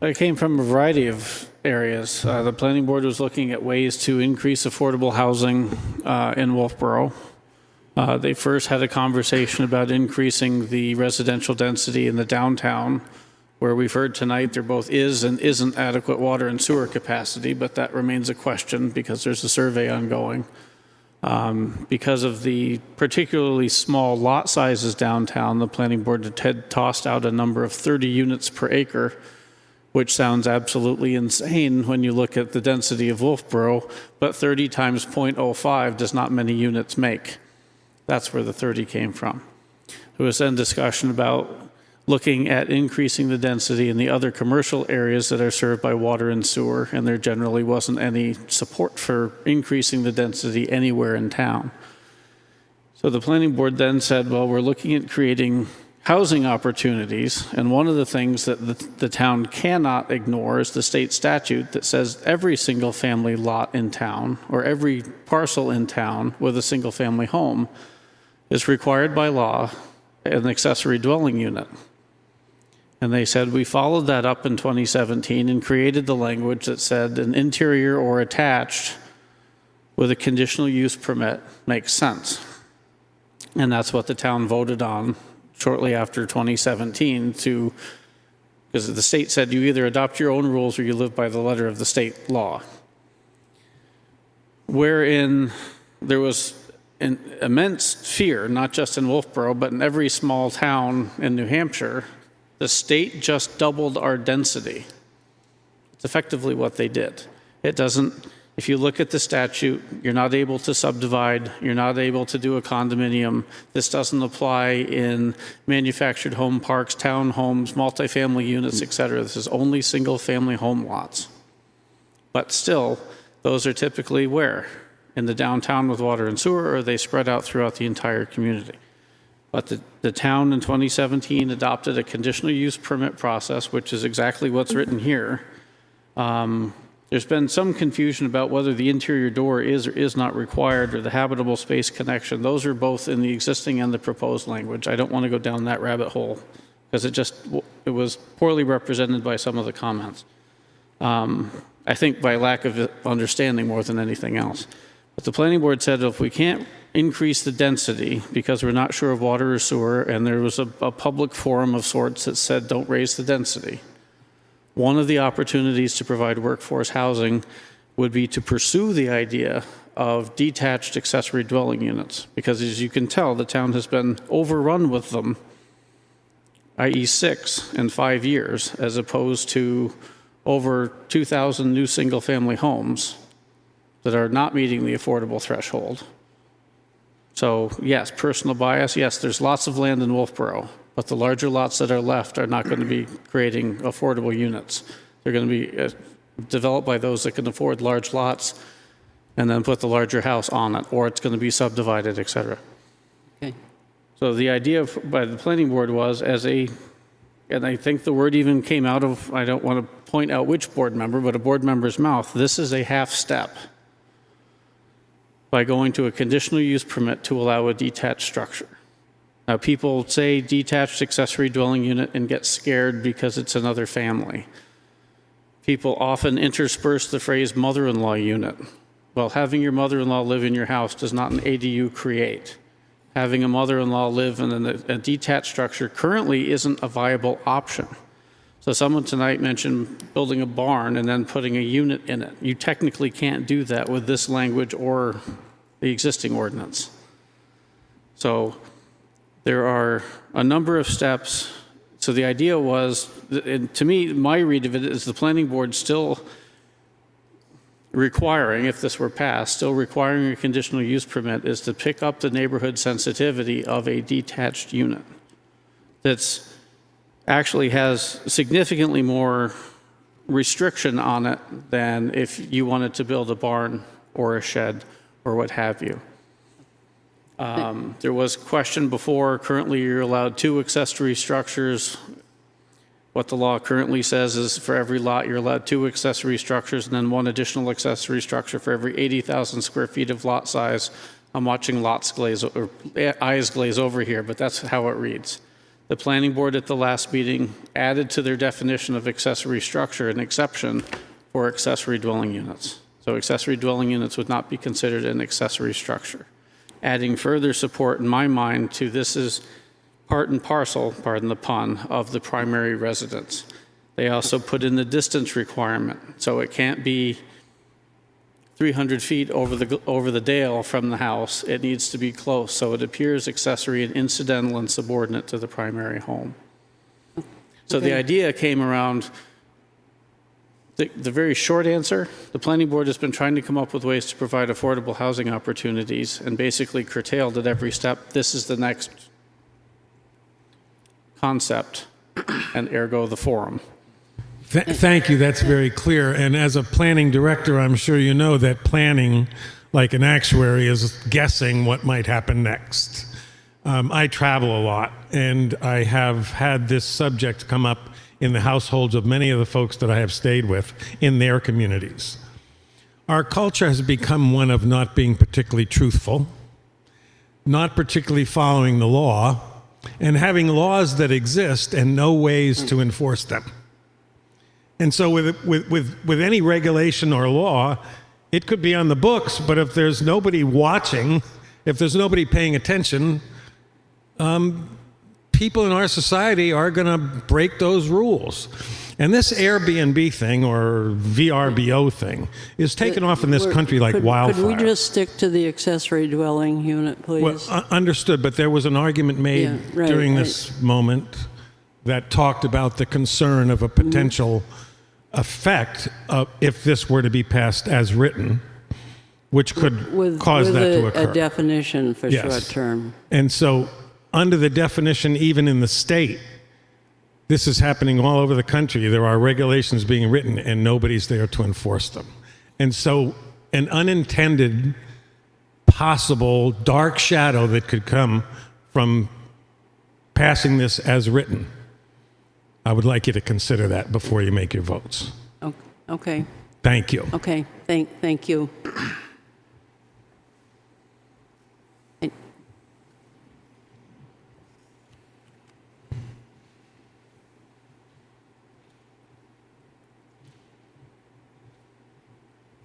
It came from a variety of areas. The planning board was looking at ways to increase affordable housing in Wolfeboro. They first had a conversation about increasing the residential density in the downtown, where we've heard tonight there both is and isn't adequate water and sewer capacity, but that remains a question because there's a survey ongoing. Because of the particularly small lot sizes downtown, the planning board had tossed out a number of 30 units per acre, which sounds absolutely insane when you look at the density of Wolfeboro, but 30 times 0.05 does not many units make. That's where the 30 came from. There was then discussion about looking at increasing the density in the other commercial areas that are served by water and sewer, and there generally wasn't any support for increasing the density anywhere in town. So the planning board then said, well, we're looking at creating housing opportunities, and one of the things that the town cannot ignore is the state statute that says every single family lot in town, or every parcel in town with a single family home, is required by law an accessory dwelling unit. And they said we followed that up in 2017 and created the language that said an interior or attached with a conditional use permit makes sense. And that's what the town voted on shortly after 2017 because the state said you either adopt your own rules or you live by the letter of the state law, wherein there was an immense fear, not just in Wolfeboro, but in every small town in New Hampshire. The state just doubled our density. It's effectively what they did. It doesn't, if you look at the statute, you're not able to subdivide, you're not able to do a condominium. This doesn't apply in manufactured home parks, townhomes, multifamily units, et cetera. This is only single-family home lots. But still, those are typically where? In the downtown with water and sewer, or are they spread out throughout the entire community? But the town in 2017 adopted a conditional use permit process, which is exactly what's written here. There's been some confusion about whether the interior door is or is not required, or the habitable space connection. Those are both in the existing and the proposed language. I don't want to go down that rabbit hole because it was poorly represented by some of the comments. I think by lack of understanding more than anything else. But the planning board said if we can't increase the density because we're not sure of water or sewer, and there was a public forum of sorts that said don't raise the density, one of the opportunities to provide workforce housing would be to pursue the idea of detached accessory dwelling units, because as you can tell, the town has been overrun with them, i.e. 6 in 5 years, as opposed to over 2,000 new single-family homes that are not meeting the affordable threshold. So yes, personal bias, yes, there's lots of land in Wolfeboro, but the larger lots that are left are not going to be creating affordable units. They're going to be developed by those that can afford large lots and then put the larger house on it, or it's going to be subdivided, et cetera. Okay. So the idea by the planning board was and I think the word even came out of, I don't want to point out which board member, but a board member's mouth, this is a half step by going to a conditional use permit to allow a detached structure. Now, people say detached accessory dwelling unit and get scared because it's another family. People often intersperse the phrase mother-in-law unit. Well, having your mother-in-law live in your house does not an ADU create. Having a mother-in-law live in a detached structure currently isn't a viable option. So someone tonight mentioned building a barn and then putting a unit in it. You technically can't do that with this language or the existing ordinance. So there are a number of steps. So the idea was, and to me, my read of it is the planning board still requiring, if this were passed, still requiring a conditional use permit is to pick up the neighborhood sensitivity of a detached unit that's actually has significantly more restriction on it than if you wanted to build a barn or a shed or what have you. There was question before, currently you're allowed 2 accessory structures. What the law currently says is for every lot you're allowed 2 accessory structures and then 1 additional accessory structure for every 80,000 square feet of lot size. I'm watching eyes glaze over here, but that's how it reads. The planning board at the last meeting added to their definition of accessory structure an exception for accessory dwelling units. So accessory dwelling units would not be considered an accessory structure. Adding further support in my mind to this is part and parcel, pardon the pun, of the primary residence. They also put in the distance requirement. So it can't be 300 feet over the dale from the house. It needs to be close, so it appears accessory and incidental and subordinate to the primary home. So the idea came around, the very short answer, the planning board has been trying to come up with ways to provide affordable housing opportunities and basically curtailed at every step. This is the next concept, and ergo the forum. Thank you. That's very clear. And as a planning director, I'm sure you know that planning, like an actuary, is guessing what might happen next. I travel a lot, and I have had this subject come up in the households of many of the folks that I have stayed with in their communities. Our culture has become one of not being particularly truthful, not particularly following the law, and having laws that exist and no ways to enforce them. And so with any regulation or law, it could be on the books, but if there's nobody watching, if there's nobody paying attention, people in our society are going to break those rules. And this Airbnb thing or VRBO thing is taken off in this country like wildfire. Could we just stick to the accessory dwelling unit, please? Well, understood, but there was an argument made during this moment that talked about the concern of a potential effect of if this were to be passed as written, which could cause that to occur. A definition for short term. And so under the definition, even in the state, this is happening all over the country. There are regulations being written and nobody's there to enforce them. And so an unintended possible dark shadow that could come from passing this as written, I would like you to consider that before you make your votes. Okay. Thank you. Okay, thank you.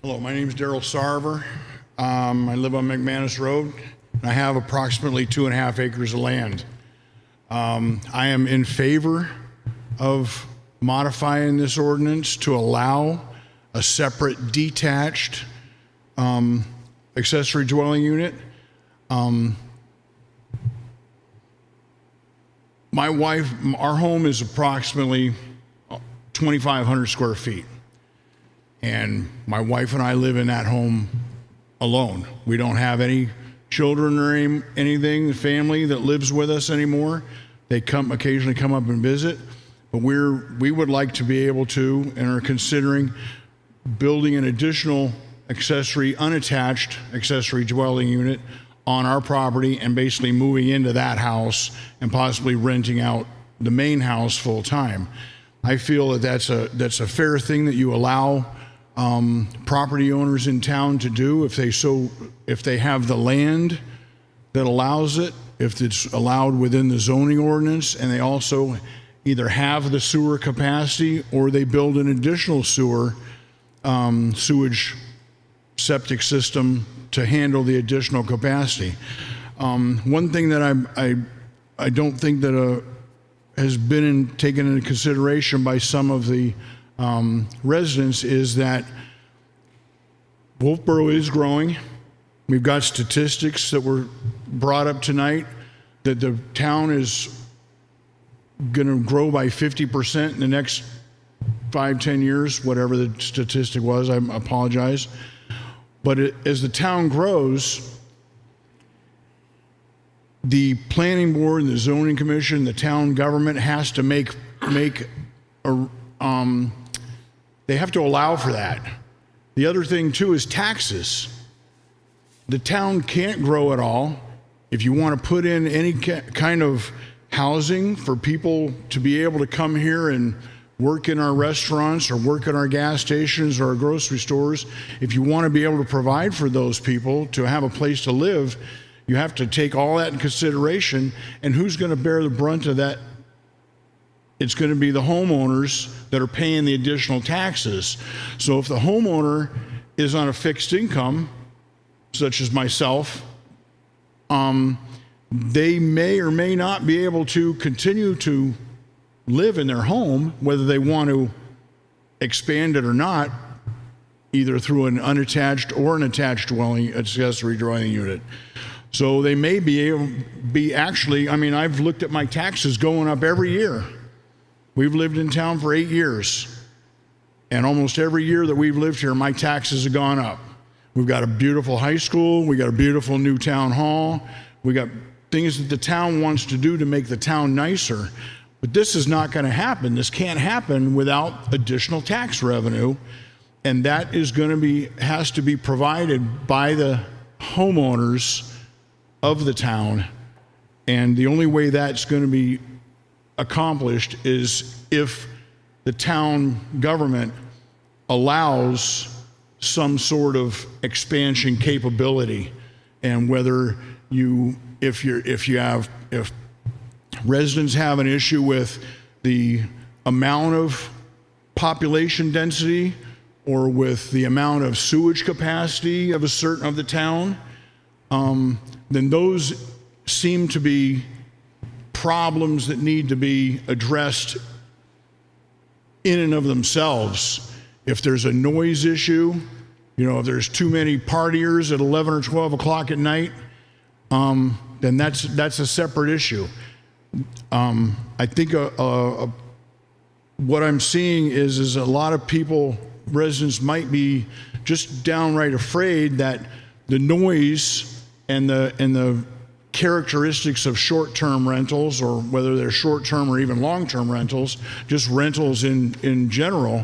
Hello, my name is Daryl Sarver. I live on McManus Road, and I have approximately 2.5 acres of land. I am in favor of modifying this ordinance to allow a separate detached accessory dwelling unit. My wife, our home is approximately 2,500 square feet. And my wife and I live in that home alone. We don't have any children or anything, the family that lives with us anymore. They occasionally come up and visit, but we would like to be able to and are considering building an additional unattached accessory dwelling unit on our property and basically moving into that house and possibly renting out the main house full time. I feel that that's a fair thing that you allow property owners in town to do if they have the land that allows it, if it's allowed within the zoning ordinance, and they also either have the sewer capacity or they build an additional sewage septic system to handle the additional capacity. One thing that I don't think that has been taken into consideration by some of the residents is that Wolfeboro is growing. We've got statistics that were brought up tonight that the town is going to grow by 50% in the next 5-10 years, whatever the statistic was. I apologize. But as the town grows, the planning board, the zoning commission, the town government has to they have to allow for that. The other thing too is taxes. The town can't grow at all. If you want to put in any kind of housing for people to be able to come here and work in our restaurants or work in our gas stations or our grocery stores, if you want to be able to provide for those people to have a place to live, you have to take all that in consideration. And who's going to bear the brunt of that? It's going to be the homeowners that are paying the additional taxes. So if the homeowner is on a fixed income, such as myself, they may or may not be able to continue to live in their home, whether they want to expand it or not, either through an unattached or an attached accessory dwelling unit. So they may be actually, I mean, I've looked at my taxes going up every year. We've lived in town for 8 years, and almost every year that we've lived here, my taxes have gone up. We've got a beautiful high school. We got a beautiful new town hall. We got things that the town wants to do to make the town nicer. But this is not going to happen. This can't happen without additional tax revenue, and that is going to has to be provided by the homeowners of the town. And the only way that's going to be accomplished is if the town government allows some sort of expansion capability. And whether if residents have an issue with the amount of population density or with the amount of sewage capacity of the town, then those seem to be problems that need to be addressed in and of themselves. If there's a noise issue, if there's too many partiers at 11 or 12 o'clock at night, then that's a separate issue. I think what I'm seeing is a lot of residents might be just downright afraid that the noise and the characteristics of short-term rentals, or whether they're short-term or even long-term rentals, just rentals in general,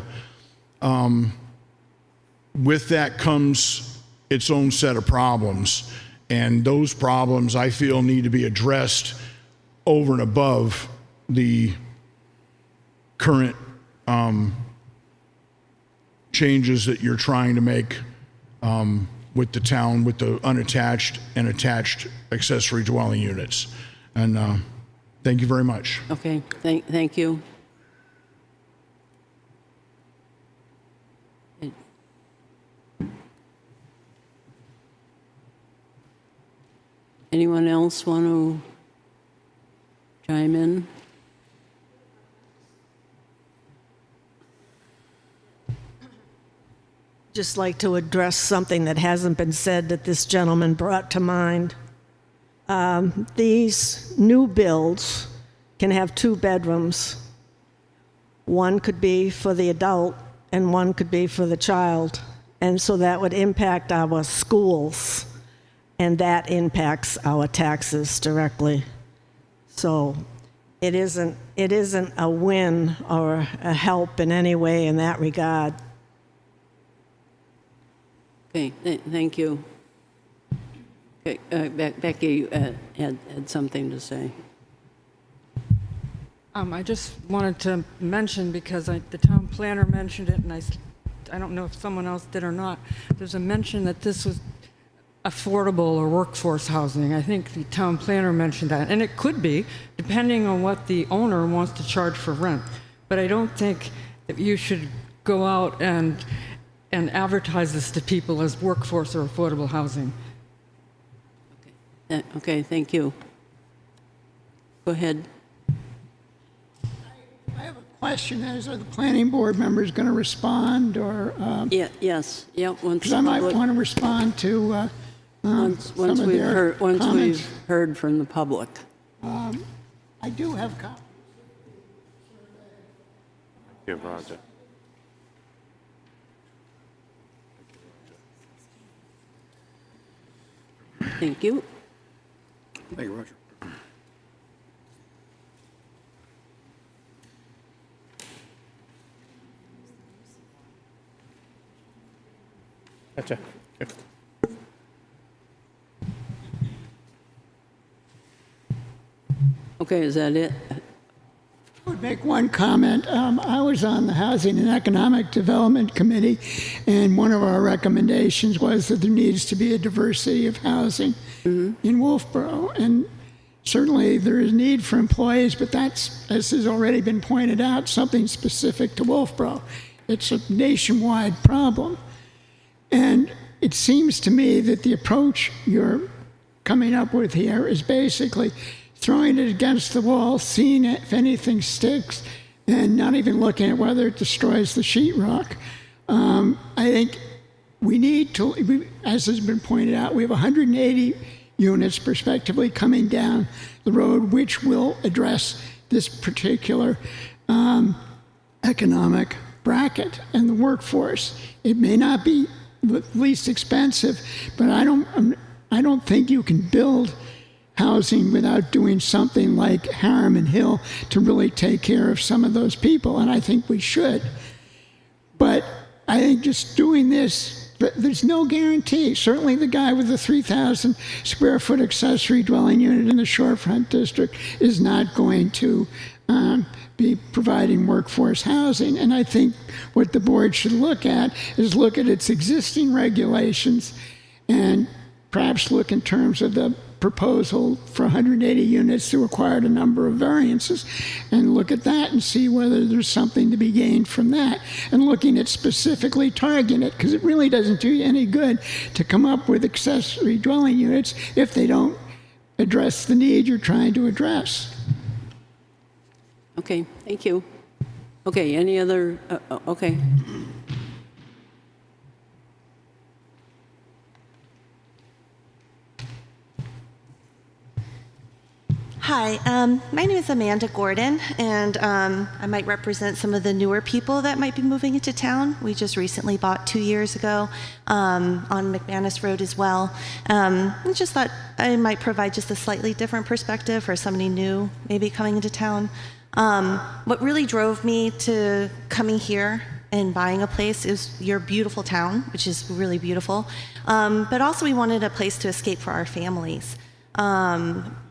with that comes its own set of problems. And those problems, I feel, need to be addressed over and above the current changes that you're trying to make with the town, with the unattached and attached accessory dwelling units. And thank you very much. Okay, thank you. Anyone else want to chime in? Just like to address something that hasn't been said that this gentleman brought to mind. These new builds can have 2 bedrooms. One could be for the adult and one could be for the child. And so that would impact our schools, and that impacts our taxes directly. So it isn't a win or a help in any way in that regard. Okay, thank you. Okay, Becky, you had something to say. I just wanted to mention, because the town planner mentioned it, and I don't know if someone else did or not, there's a mention that this was affordable or workforce housing. I think the town planner mentioned that, and it could be, depending on what the owner wants to charge for rent. But I don't think that you should go out and advertise this to people as workforce or affordable housing. Okay, thank you. Go ahead. I have a question. Are the planning board members going to respond, or? Yes. Because I might want to respond to once we've heard from the public. I do have copies. Give Roger. Thank you. Thank you, Roger. Gotcha. Okay. Okay, is that it? I would make one comment. I was on the Housing and Economic Development Committee, and one of our recommendations was that there needs to be a diversity of housing in Wolfeboro. And certainly there is need for employees, but that's, as has already been pointed out, something specific to Wolfeboro. It's a nationwide problem. And it seems to me that the approach you're coming up with here is basically throwing it against the wall, seeing if anything sticks, and not even looking at whether it destroys the sheetrock. I think we need to, as has been pointed out, we have 180 units prospectively coming down the road, which will address this particular economic bracket and the workforce. It may not be the least expensive, but I don't think you can build housing without doing something like Harriman Hill to really take care of some of those people, and I think we should. But I think just doing this, but there's no guarantee. Certainly the guy with the 3,000 square foot accessory dwelling unit in the Shorefront District is not going to be providing workforce housing. And I think what the board should look at is look at its existing regulations and perhaps look in terms of the proposal for 180 units to require a number of variances, and look at that and see whether there's something to be gained from that, and looking at specifically targeting it, because it really doesn't do you any good to come up with accessory dwelling units if they don't address the need you're trying to address. Okay, thank you. Okay, any other, okay. Hi, my name is Amanda Gordon, and I might represent some of the newer people that might be moving into town. We just recently bought 2 years ago on McManus Road as well. I just thought I might provide just a slightly different perspective for somebody new maybe coming into town. What really drove me to coming here and buying a place is your beautiful town, which is really beautiful, but also we wanted a place to escape for our families.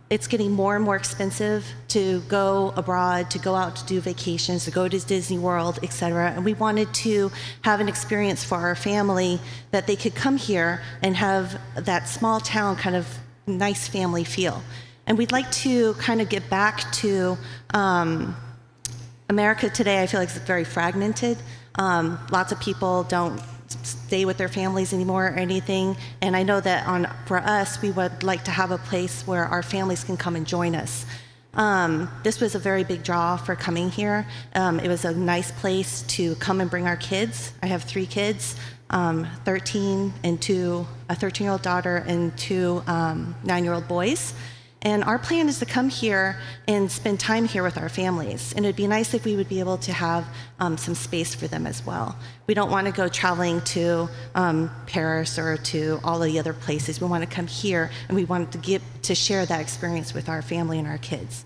It's getting more and more expensive to go abroad, to go out to do vacations, to go to Disney World, etc. And we wanted to have an experience for our family that they could come here and have that small town kind of nice family feel. And we'd like to kind of get back to America today. I feel like it's very fragmented. Lots of people don't stay with their families anymore or anything. And I know that for us, we would like to have a place where our families can come and join us. This was a very big draw for coming here. It was a nice place to come and bring our kids. I have 3 kids, 13 and a 13-year-old daughter and 2 9-year-old boys. And our plan is to come here and spend time here with our families. And it'd be nice if we would be able to have some space for them as well. We don't want to go traveling to Paris or to all the other places. We want to come here, and we want to share that experience with our family and our kids.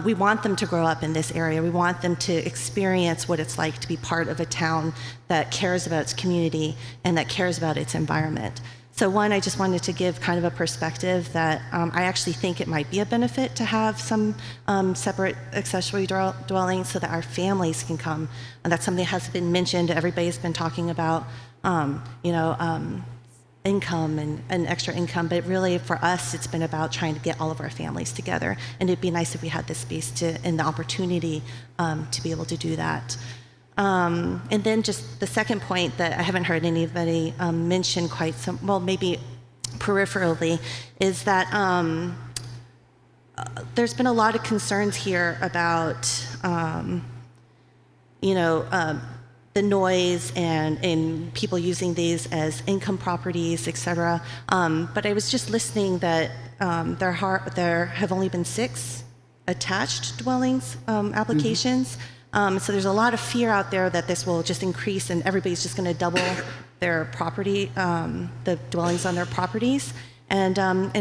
We want them to grow up in this area. We want them to experience what it's like to be part of a town that cares about its community and that cares about its environment. So one, I just wanted to give kind of a perspective that I actually think it might be a benefit to have some separate accessory dwellings so that our families can come. And that's something that has been mentioned. Everybody's been talking about, income and extra income, but really for us, it's been about trying to get all of our families together. And it'd be nice if we had the space and the opportunity to be able to do that. And then just the second point that I haven't heard anybody mention maybe peripherally, is that there's been a lot of concerns here about, the noise and people using these as income properties, et cetera. But I was just listening that there have only been 6 attached dwellings applications. So there's a lot of fear out there that this will just increase and everybody's just going to double their property, the dwellings on their properties. And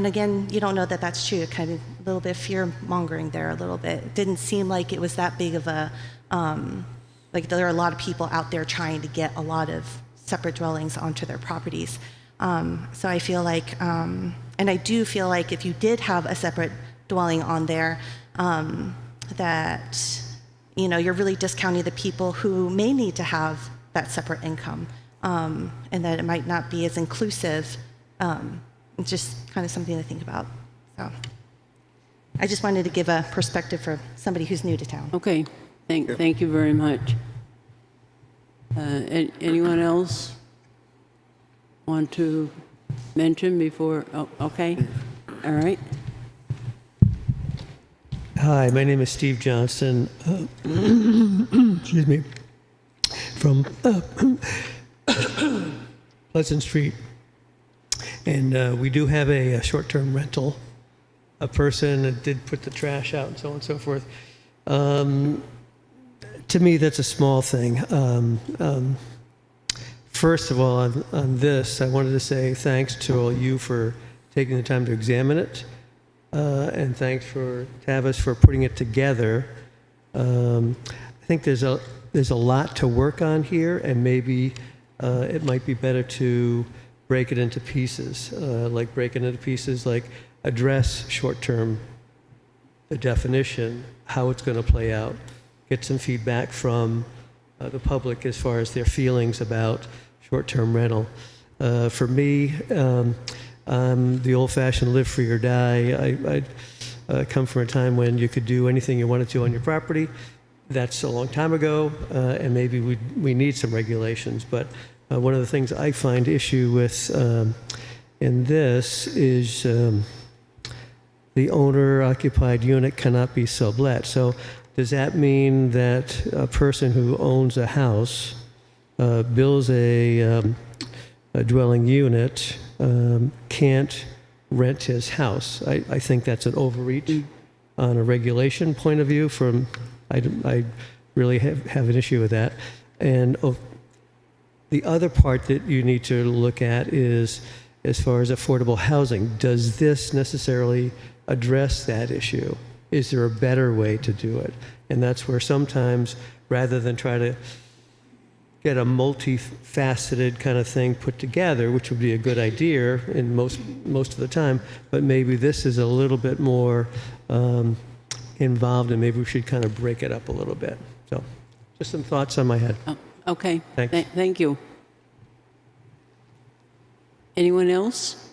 again, you don't know that that's true. Kind of a little bit of fear mongering there a little bit. It didn't seem like it was that big of a, like there are a lot of people out there trying to get a lot of separate dwellings onto their properties. So I feel like, and I do feel like if you did have a separate dwelling on there, that you're really discounting the people who may need to have that separate income, and that it might not be as inclusive. It's just kind of something to think about. So I just wanted to give a perspective for somebody who's new to town. Okay, thank you very much. Anyone else want to mention before? Oh, okay, all right. Hi, my name is Steve Johnson. Excuse me, from Pleasant Street, and we do have a short-term rental. A person that did put the trash out and so on and so forth. To me, that's a small thing. First of all, on this, I wanted to say thanks to all you for taking the time to examine it. And thanks for Tavis for putting it together. I think there's a lot to work on here, and maybe it might be better to break it into pieces, like address short-term, the definition, how it's going to play out, get some feedback from the public as far as their feelings about short-term rental. For me, I'm the old-fashioned live free or die. I come from a time when you could do anything you wanted to on your property. That's a long time ago, and maybe we need some regulations. But one of the things I find issue with in this is the owner-occupied unit cannot be sublet. So does that mean that a person who owns a house, builds a dwelling unit, can't rent his house? I think that's an overreach on a regulation point of view. I really have an issue with that. And the other part that you need to look at is, as far as affordable housing, does this necessarily address that issue? Is there a better way to do it? And that's where sometimes, rather than try to get a multifaceted kind of thing put together, which would be a good idea in most of the time, but maybe this is a little bit more involved, and maybe we should kind of break it up a little bit. So, just some thoughts on my head. Oh, okay. Thanks. Thank you. Anyone else?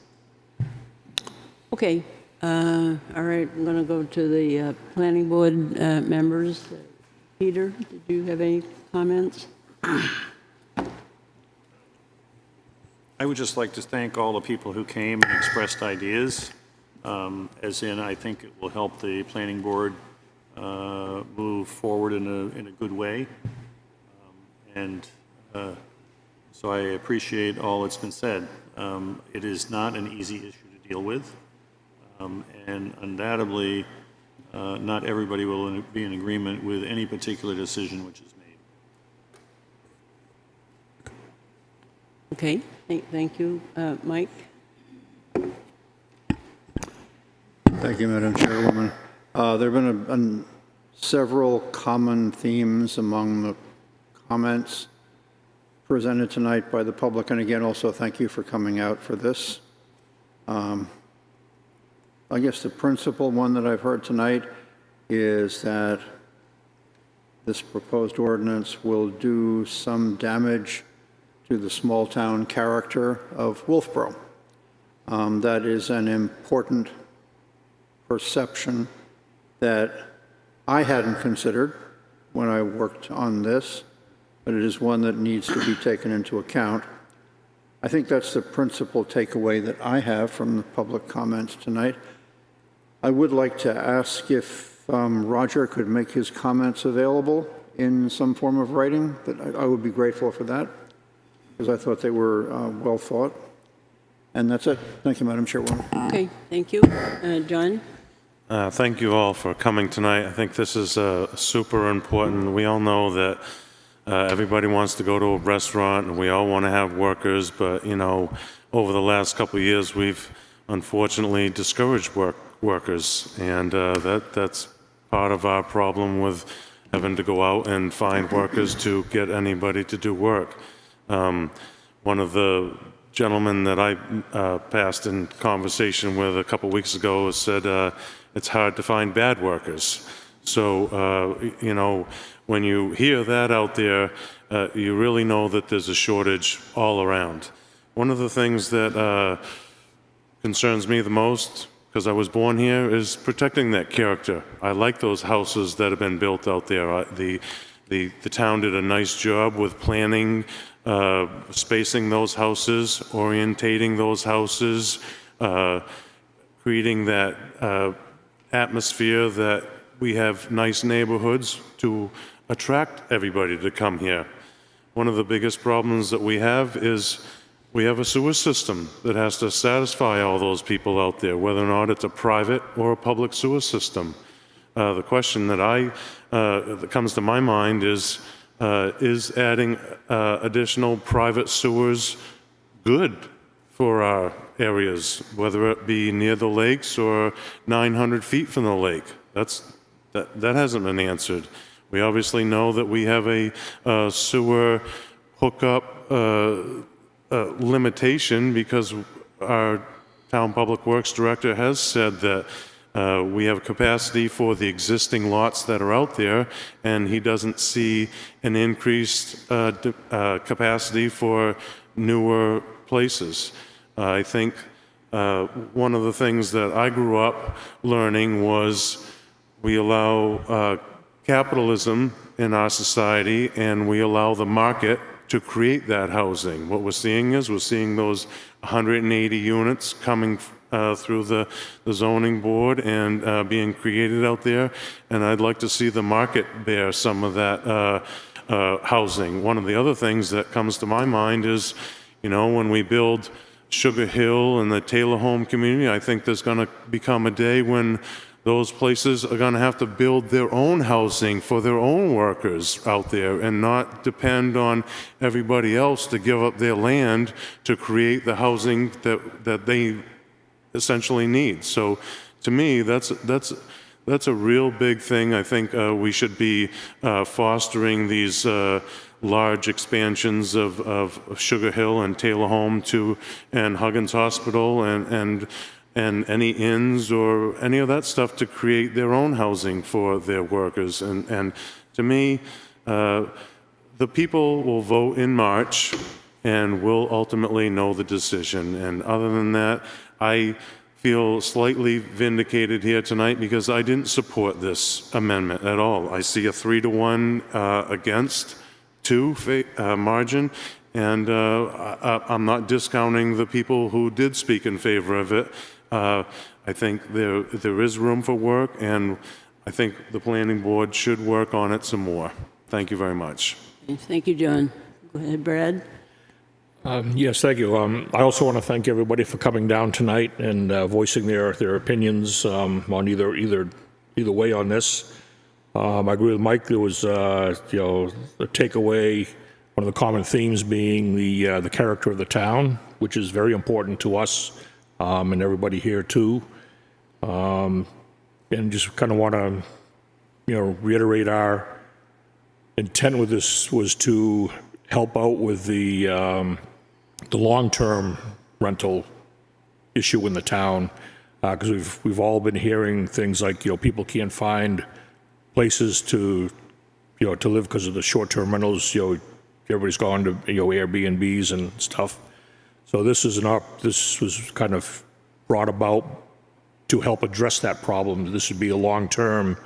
Okay. All right. I'm going to go to the planning board members. Peter, did you have any comments? I would just like to thank all the people who came and expressed ideas, as in I think it will help the planning board move forward in a good way. So I appreciate all that's been said. It is not an easy issue to deal with, and undoubtedly not everybody will be in agreement with any particular decision which is made. Okay. Thank you. Mike? Thank you, Madam Chairwoman. There have been several common themes among the comments presented tonight by the public, and again, also thank you for coming out for this. I guess the principal one that I've heard tonight is that this proposed ordinance will do some damage to the small-town character of Wolfeboro. That is an important perception that I hadn't considered when I worked on this, but it is one that needs to be taken into account. I think that's the principal takeaway that I have from the public comments tonight. I would like to ask if Roger could make his comments available in some form of writing. That I would be grateful for that, because I thought they were well thought. And that's it. Thank you, Madam Chairwoman. Okay, thank you. John? Thank you all for coming tonight. I think this is super important. We all know that everybody wants to go to a restaurant and we all want to have workers, but you know, over the last couple of years we've unfortunately discouraged workers, and that's part of our problem with having to go out and find workers to get anybody to do work. One of the gentlemen that I passed in conversation with a couple weeks ago said it's hard to find bad workers. So, you know, when you hear that out there, you really know that there's a shortage all around. One of the things that concerns me the most, because I was born here, is protecting that character. I like those houses that have been built out there. The town did a nice job with planning, spacing those houses, orientating those houses, creating that atmosphere that we have nice neighborhoods to attract everybody to come here. One of the biggest problems that we have is we have a sewer system that has to satisfy all those people out there, whether or not it's a private or a public sewer system. The question that that comes to my mind is adding additional private sewers good for our areas, whether it be near the lakes or 900 feet from the lake? That hasn't been answered. We obviously know that we have a sewer hookup limitation, because our town public works director has said that we have capacity for the existing lots that are out there, and he doesn't see an increased capacity for newer places. I think one of the things that I grew up learning was we allow capitalism in our society, and we allow the market to create that housing. What we're seeing is those 180 units coming through the zoning board and being created out there, and I'd like to see the market bear some of that housing. One of the other things that comes to my mind is, you know, when we build Sugar Hill and the Taylor Home community, I think there's going to become a day when those places are going to have to build their own housing for their own workers out there and not depend on everybody else to give up their land to create the housing that they essentially need. So to me, that's a real big thing. I think we should be fostering these large expansions of Sugar Hill and Taylor Home and Huggins Hospital and any inns or any of that stuff to create their own housing for their workers. And to me, the people will vote in March and will ultimately know the decision. And other than that, I feel slightly vindicated here tonight because I didn't support this amendment at all. I see a 3-to-1 against 2 margin, and I'm not discounting the people who did speak in favor of it. I think there is room for work, and I think the planning board should work on it some more. Thank you very much. Thank you, John. Go ahead, Brad. Yes, thank you. I also want to thank everybody for coming down tonight and voicing their opinions on either way on this. I agree with Mike. There was, the takeaway. One of the common themes being the character of the town, which is very important to us and everybody here too. And just kind of want to, reiterate our intent with this was to help out with the long-term rental issue in the town, because we've all been hearing things like people can't find places to live because of the short-term rentals. Everybody's gone to Airbnbs and stuff. So this was kind of brought about to help address that problem. This would be a long-term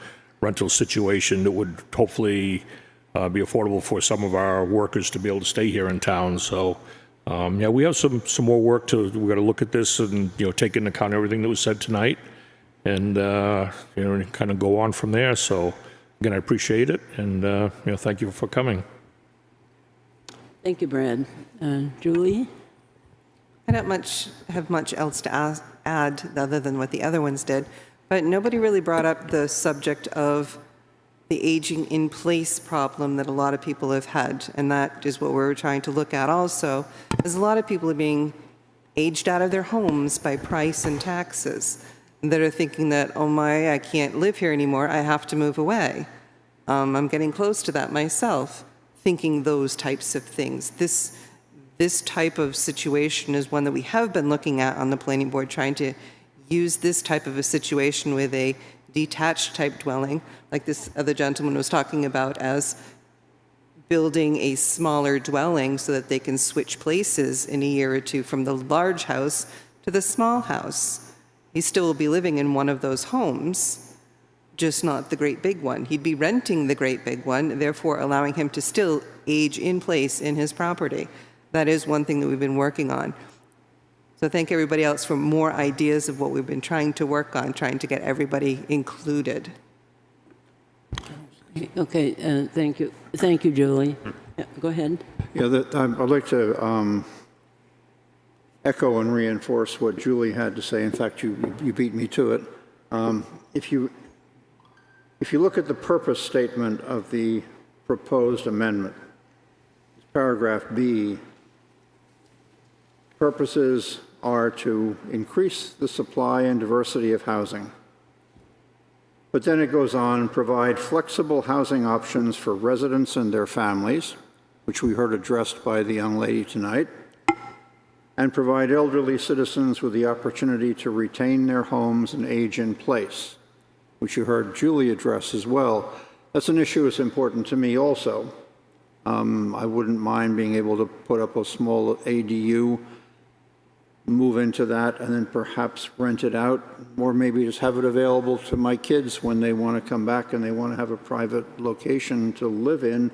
rental situation that would hopefully be affordable for some of our workers to be able to stay here in town. So we have some more work we got to look at this and take into account everything that was said tonight, and kind of go on from there. So again, I appreciate it, and thank you for coming. Thank you, Brad. Julie? I don't have much else to add other than what the other ones did, but nobody really brought up the subject of the aging in place problem that a lot of people have had, and that is what we're trying to look at also, is a lot of people are being aged out of their homes by price and taxes, that are thinking that, oh my, I can't live here anymore, I have to move away. I'm getting close to that myself, thinking those types of things. This type of situation is one that we have been looking at on the planning board, trying to use this type of a situation with a detached type dwelling, like this other gentleman was talking about, as building a smaller dwelling so that they can switch places in a year or two from the large house to the small house. He still will be living in one of those homes, just not the great big one. He'd be renting the great big one, therefore allowing him to still age in place in his property. That is one thing that we've been working on. So thank everybody else for more ideas of what we've been trying to work on, trying to get everybody included. Okay, thank you. Thank you, Julie. Yeah, go ahead. Yeah, I'd like to echo and reinforce what Julie had to say. In fact, you beat me to it. If you look at the purpose statement of the proposed amendment, paragraph B, purposes are to increase the supply and diversity of housing. But then it goes on, provide flexible housing options for residents and their families, which we heard addressed by the young lady tonight, and provide elderly citizens with the opportunity to retain their homes and age in place, which you heard Julie address as well. That's an issue that's important to me also. I wouldn't mind being able to put up a small ADU, move into that, and then perhaps rent it out, or maybe just have it available to my kids when they want to come back and they want to have a private location to live in,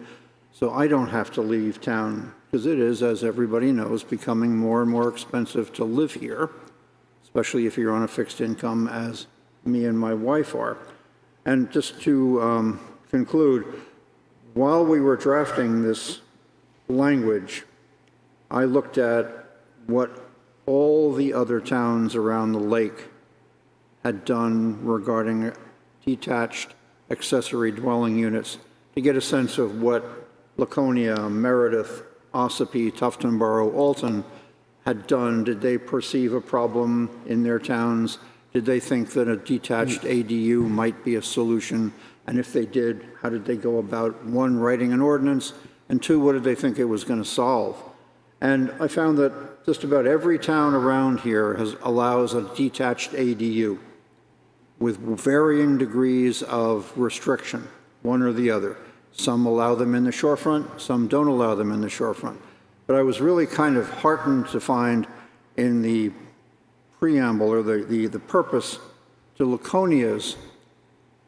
so I don't have to leave town, because it is, as everybody knows, becoming more and more expensive to live here. especially if you're on a fixed income as me and my wife are. And just to conclude, while we were drafting this language, I looked at what all the other towns around the lake had done regarding detached accessory dwelling units to get a sense of what Laconia, Meredith, Ossipee, Tuftonboro, Alton had done. Did they perceive a problem in their towns? Did they think that a detached ADU might be a solution? And if they did, how did they go about, one, writing an ordinance, and two, what did they think it was going to solve? And I found that just about every town around here allows a detached ADU with varying degrees of restriction, one or the other. Some allow them in the shorefront, some don't allow them in the shorefront. But I was really kind of heartened to find in the preamble or the purpose to Laconia's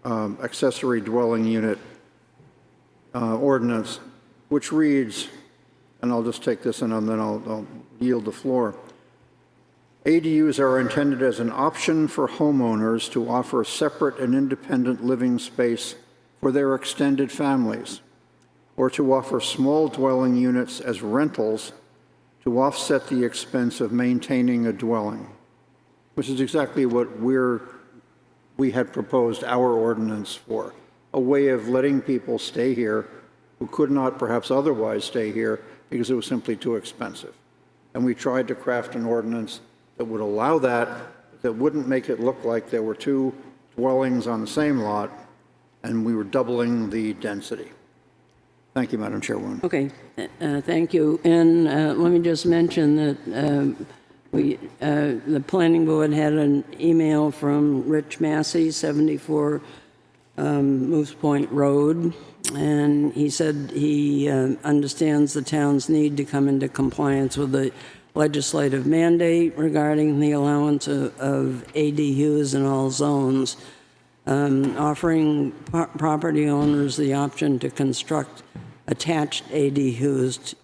accessory dwelling unit ordinance, which reads, and I'll just take this and then I'll yield the floor. ADUs are intended as an option for homeowners to offer separate and independent living space for their extended families, or to offer small dwelling units as rentals to offset the expense of maintaining a dwelling, which is exactly what we had proposed our ordinance for, a way of letting people stay here who could not perhaps otherwise stay here because it was simply too expensive. And we tried to craft an ordinance that would allow that, that wouldn't make it look like there were two dwellings on the same lot and we were doubling the density. Thank you, Madam Chairwoman. Okay, thank you. And let me just mention that the planning board had an email from Rich Massey, 74 Moose Point Road, and he said he understands the town's need to come into compliance with the legislative mandate regarding the allowance of ADUs in all zones, offering property owners the option to construct attached ADUs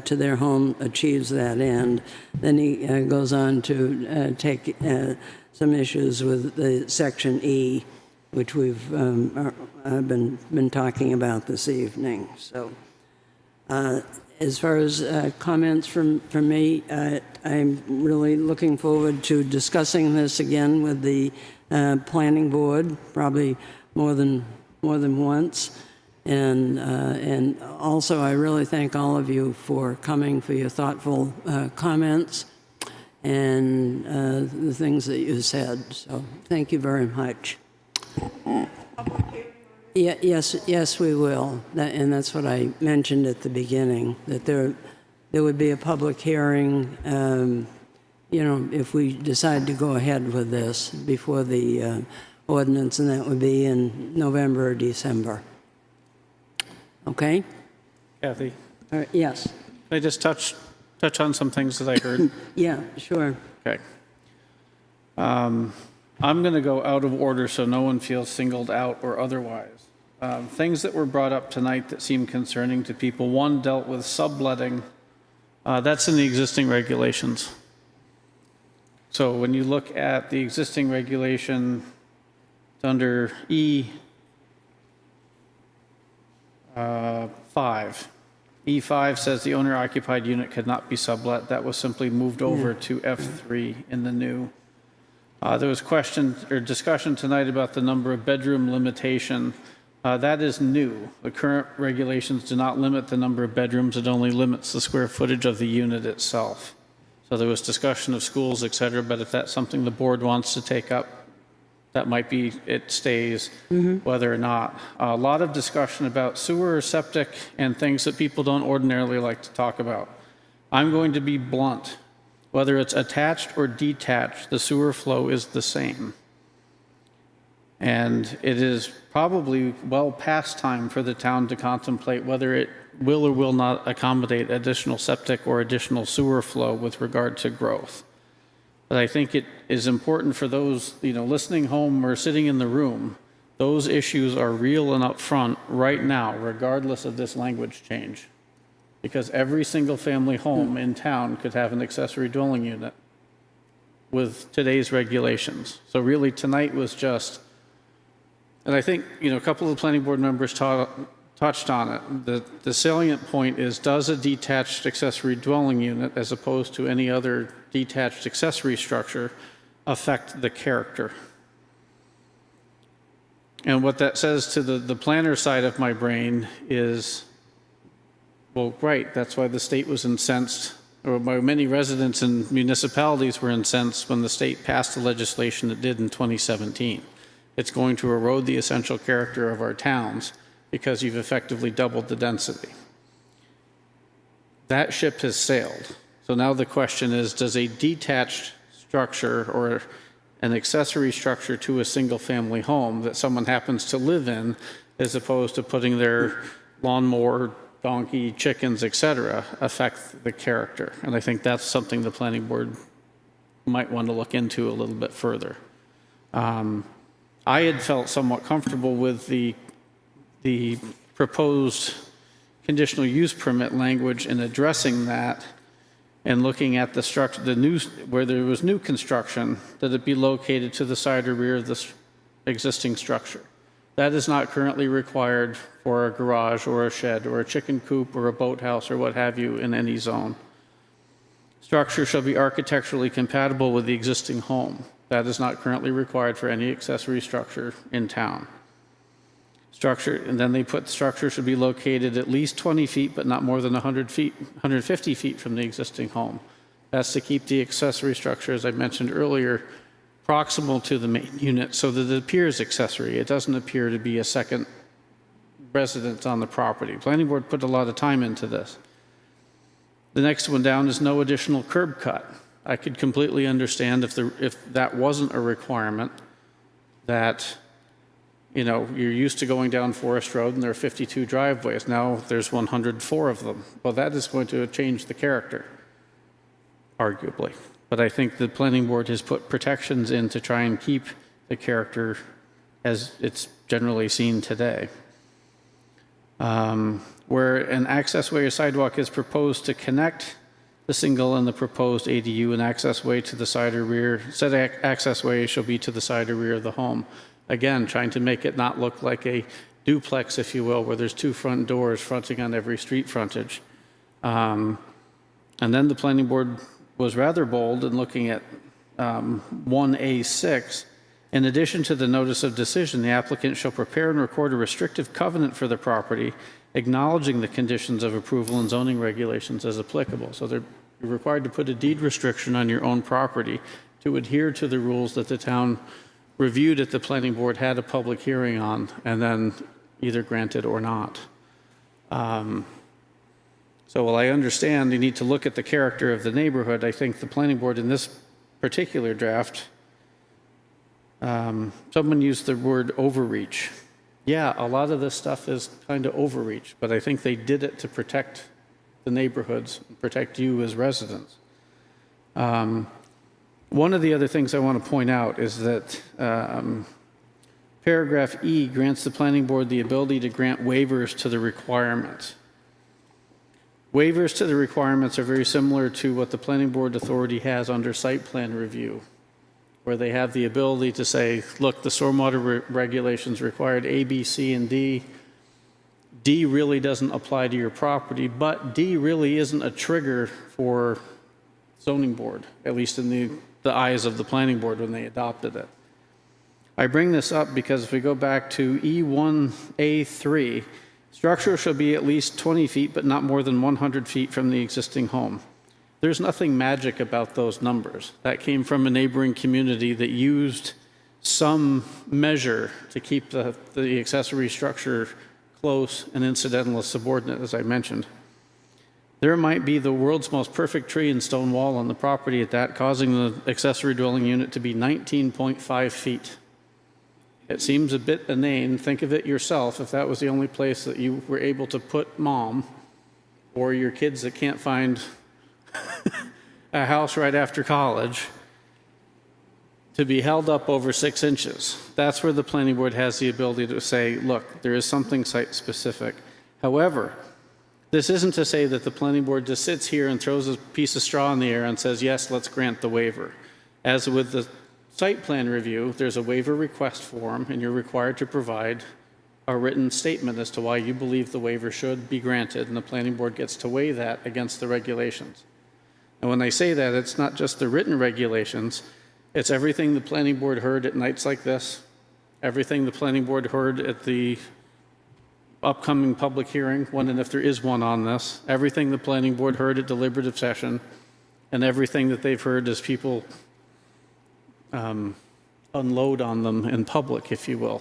to their home achieves that end. Then he goes on to take some issues with the Section E, which we've been talking about this evening. So as far as comments from me, I'm really looking forward to discussing this again with the planning board, probably more than once. And also, I really thank all of you for coming, for your thoughtful comments and the things that you said. So thank you very much. Yes, we will. And that's what I mentioned at the beginning, that there would be a public hearing, if we decide to go ahead with this before the ordinance, and that would be in November or December. Okay? Kathy? Yes. Can I just touch on some things that I heard? Yeah, sure. Okay. I'm going to go out of order so no one feels singled out or otherwise. Things that were brought up tonight that seem concerning to people. One dealt with subletting. That's in the existing regulations. So when you look at the existing regulation, it's under E5. E5 says the owner-occupied unit could not be sublet. That was simply moved over to F3 in the new. There was discussion tonight about the number of bedroom limitation. That is new. The current regulations do not limit the number of bedrooms. It only limits the square footage of the unit itself. So there was discussion of schools, et cetera, but if that's something the board wants to take up, that might be, it stays, whether or not. A lot of discussion about sewer or septic and things that people don't ordinarily like to talk about. I'm going to be blunt. Whether it's attached or detached, the sewer flow is the same. And it is probably well past time for the town to contemplate whether it will or will not accommodate additional septic or additional sewer flow with regard to growth. But I think it is important for those, listening home or sitting in the room, those issues are real and upfront right now, regardless of this language change. Because every single family home in town could have an accessory dwelling unit. with today's regulations. So really tonight was just, and I think, a couple of the planning board members touched on it. The salient point is, does a detached accessory dwelling unit, as opposed to any other detached accessory structure, affect the character? And what that says to the planner side of my brain is, well, right, that's why the state was incensed, or why many residents and municipalities were incensed when the state passed the legislation it did in 2017. It's going to erode the essential character of our towns because you've effectively doubled the density. That ship has sailed. So now the question is, does a detached structure or an accessory structure to a single-family home that someone happens to live in, as opposed to putting their lawnmower, donkey, chickens, etc., affect the character? And I think that's something the planning board might want to look into a little bit further. I had felt somewhat comfortable with the proposed conditional use permit language in addressing that and looking at the structure, where there was new construction, that it be located to the side or rear of the existing structure. That is not currently required for a garage or a shed or a chicken coop or a boathouse or what have you in any zone. Structure shall be architecturally compatible with the existing home. That is not currently required for any accessory structure in town. Structure, and then they put structure should be located at least 20 feet, but not more than 150 feet from the existing home. That's to keep the accessory structure, as I mentioned earlier, proximal to the main unit so that it appears accessory. It doesn't appear to be a second residence on the property. Planning board put a lot of time into this. The next one down is no additional curb cut. I could completely understand if that wasn't a requirement, that you're used to going down Forest Road and there are 52 driveways. Now there's 104 of them. Well, that is going to change the character, arguably. But I think the planning board has put protections in to try and keep the character as it's generally seen today. Where an access way or sidewalk is proposed to connect the single and the proposed ADU, an access way to the side or rear, said access way shall be to the side or rear of the home. Again, trying to make it not look like a duplex, if you will, where there's two front doors fronting on every street frontage. And then the planning board was rather bold in looking at 1A6. In addition to the notice of decision, the applicant shall prepare and record a restrictive covenant for the property, acknowledging the conditions of approval and zoning regulations as applicable. So they're required to put a deed restriction on your own property to adhere to the rules that the town reviewed at the planning board, had a public hearing on, and then either granted or not. So while I understand you need to look at the character of the neighborhood, I think the planning board in this particular draft, someone used the word overreach. Yeah, a lot of this stuff is kind of overreach, but I think they did it to protect the neighborhoods, protect you as residents. One of the other things I want to point out is that paragraph E grants the planning board the ability to grant waivers to the requirements. Waivers to the requirements are very similar to what the planning board authority has under site plan review, where they have the ability to say, look, the stormwater regulations required A, B, C, and D. D really doesn't apply to your property, but D really isn't a trigger for zoning board, at least in the eyes of the planning board when they adopted it. I bring this up because if we go back to E1A3, structure shall be at least 20 feet, but not more than 100 feet from the existing home. There's nothing magic about those numbers. That came from a neighboring community that used some measure to keep the accessory structure close and incidental as subordinate, as I mentioned. There might be the world's most perfect tree and stone wall on the property at that, causing the accessory dwelling unit to be 19.5 feet. It seems a bit inane. Think of it yourself. If that was the only place that you were able to put mom or your kids that can't find a house right after college, to be held up over 6 inches. That's where the planning board has the ability to say, look, there is something site specific. However, this isn't to say that the planning board just sits here and throws a piece of straw in the air and says, yes, let's grant the waiver. As with the site plan review, there's a waiver request form, and you're required to provide a written statement as to why you believe the waiver should be granted, and the planning board gets to weigh that against the regulations. And when I say that, it's not just the written regulations, it's everything the planning board heard at nights like this, everything the planning board heard at the upcoming public hearing, when and if there is one on this, everything the planning board heard at deliberative session, and everything that they've heard as people unload on them in public, if you will.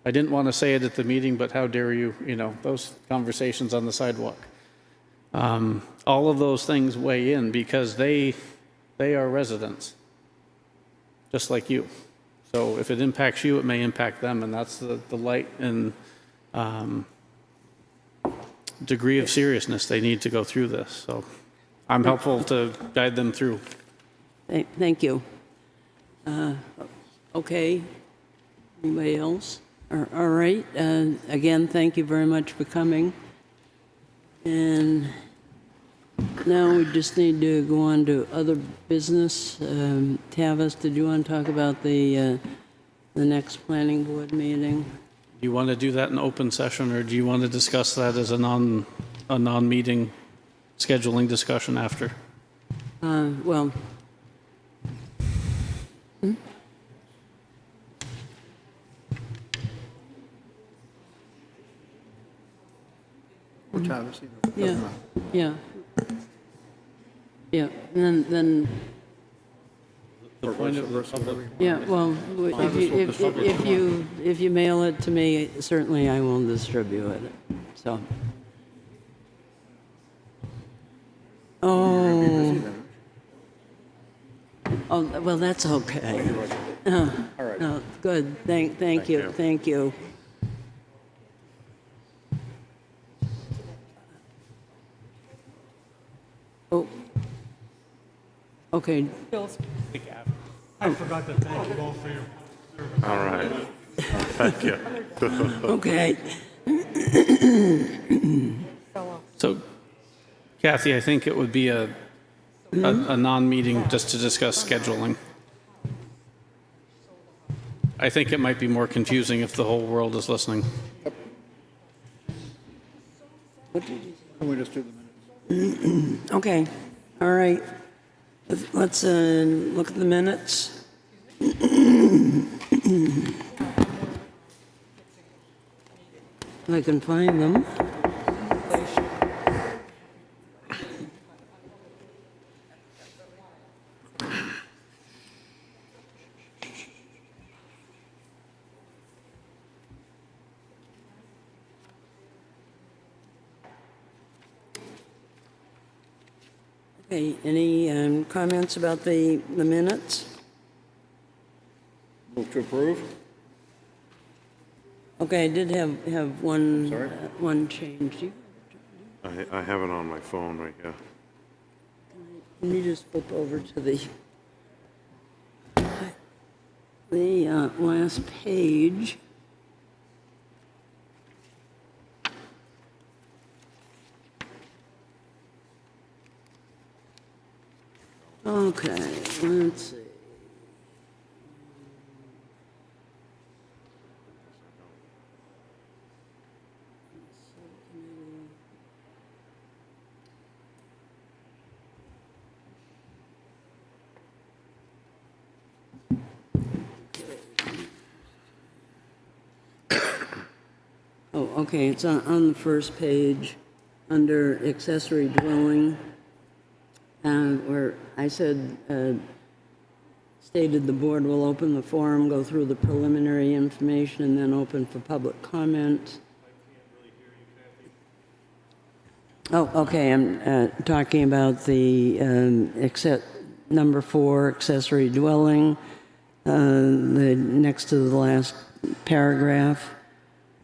I didn't want to say it at the meeting, but how dare you, those conversations on the sidewalk. All of those things weigh in because they are residents, just like you. So if it impacts you, it may impact them, and that's the light and degree of seriousness they need to go through this. So I'm helpful to guide them through. Thank you. Okay. Anybody else? All right. Again, thank you very much for coming. And now we just need to go on to other business. Tavis, did you want to talk about the next planning board meeting? Do you want to do that in open session, or do you want to discuss that as a non-meeting scheduling discussion after? Well. Yeah. And then. The point of the public. Yeah. Well, if you mail it to me, certainly I will distribute it. So. Oh, well, that's okay. All right. No, good. Thank you. Thank you. Oh. Okay. I forgot to thank you all for your service. All right. Thank you. Okay. So, Kathy, I think it would be a non-meeting just to discuss scheduling. I think it might be more confusing if the whole world is listening. Can we just do the minutes? Okay. All right. Let's look at the minutes. If I can find them. Okay, any comments about the minutes? Move to approve? Okay, I did have one change. I have it on my phone right here. Can you just flip over to the last page? Okay, let's see. Oh, okay, it's on the first page under accessory dwelling. Where I said, stated the board will open the forum, go through the preliminary information, and then open for public comment. Oh, okay, I'm talking about the number 4, accessory dwelling, the next to the last paragraph,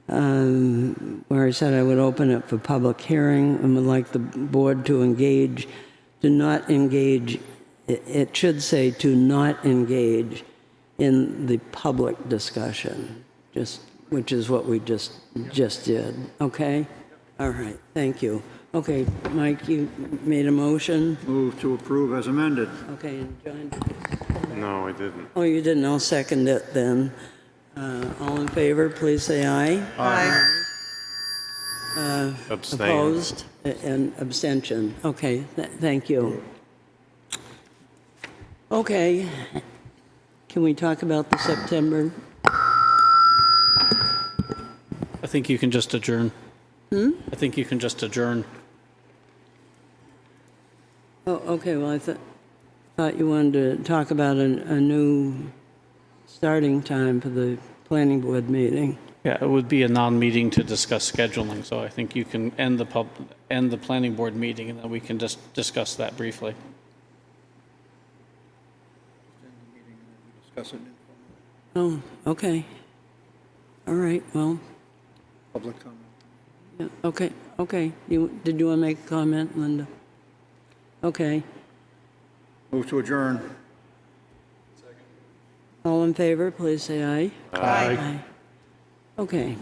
where I said I would open it for public hearing and would like the board to engage. Do not engage, it should say to not engage in the public discussion, which is what we just did, okay? All right, thank you. Okay, Mike, you made a motion? Move to approve as amended. Okay, and John? No, I didn't. Oh, you didn't. I'll second it then. All in favor, please say aye. Aye. Abstain. Opposed and abstention. Okay, thank you. Okay, can we talk about the September? I think you can just adjourn. I think you can just adjourn. Oh, okay, well, I thought you wanted to talk about a new starting time for the planning board meeting. Yeah, it would be a non-meeting to discuss scheduling, so I think you can end the planning board meeting, and then we can just discuss that briefly. Discuss it. Oh, okay. All right, well, Public comment. yeah, okay. Did you want to make a comment, Linda? Okay. Move to adjourn. All in favor, please say aye. Aye. Okay.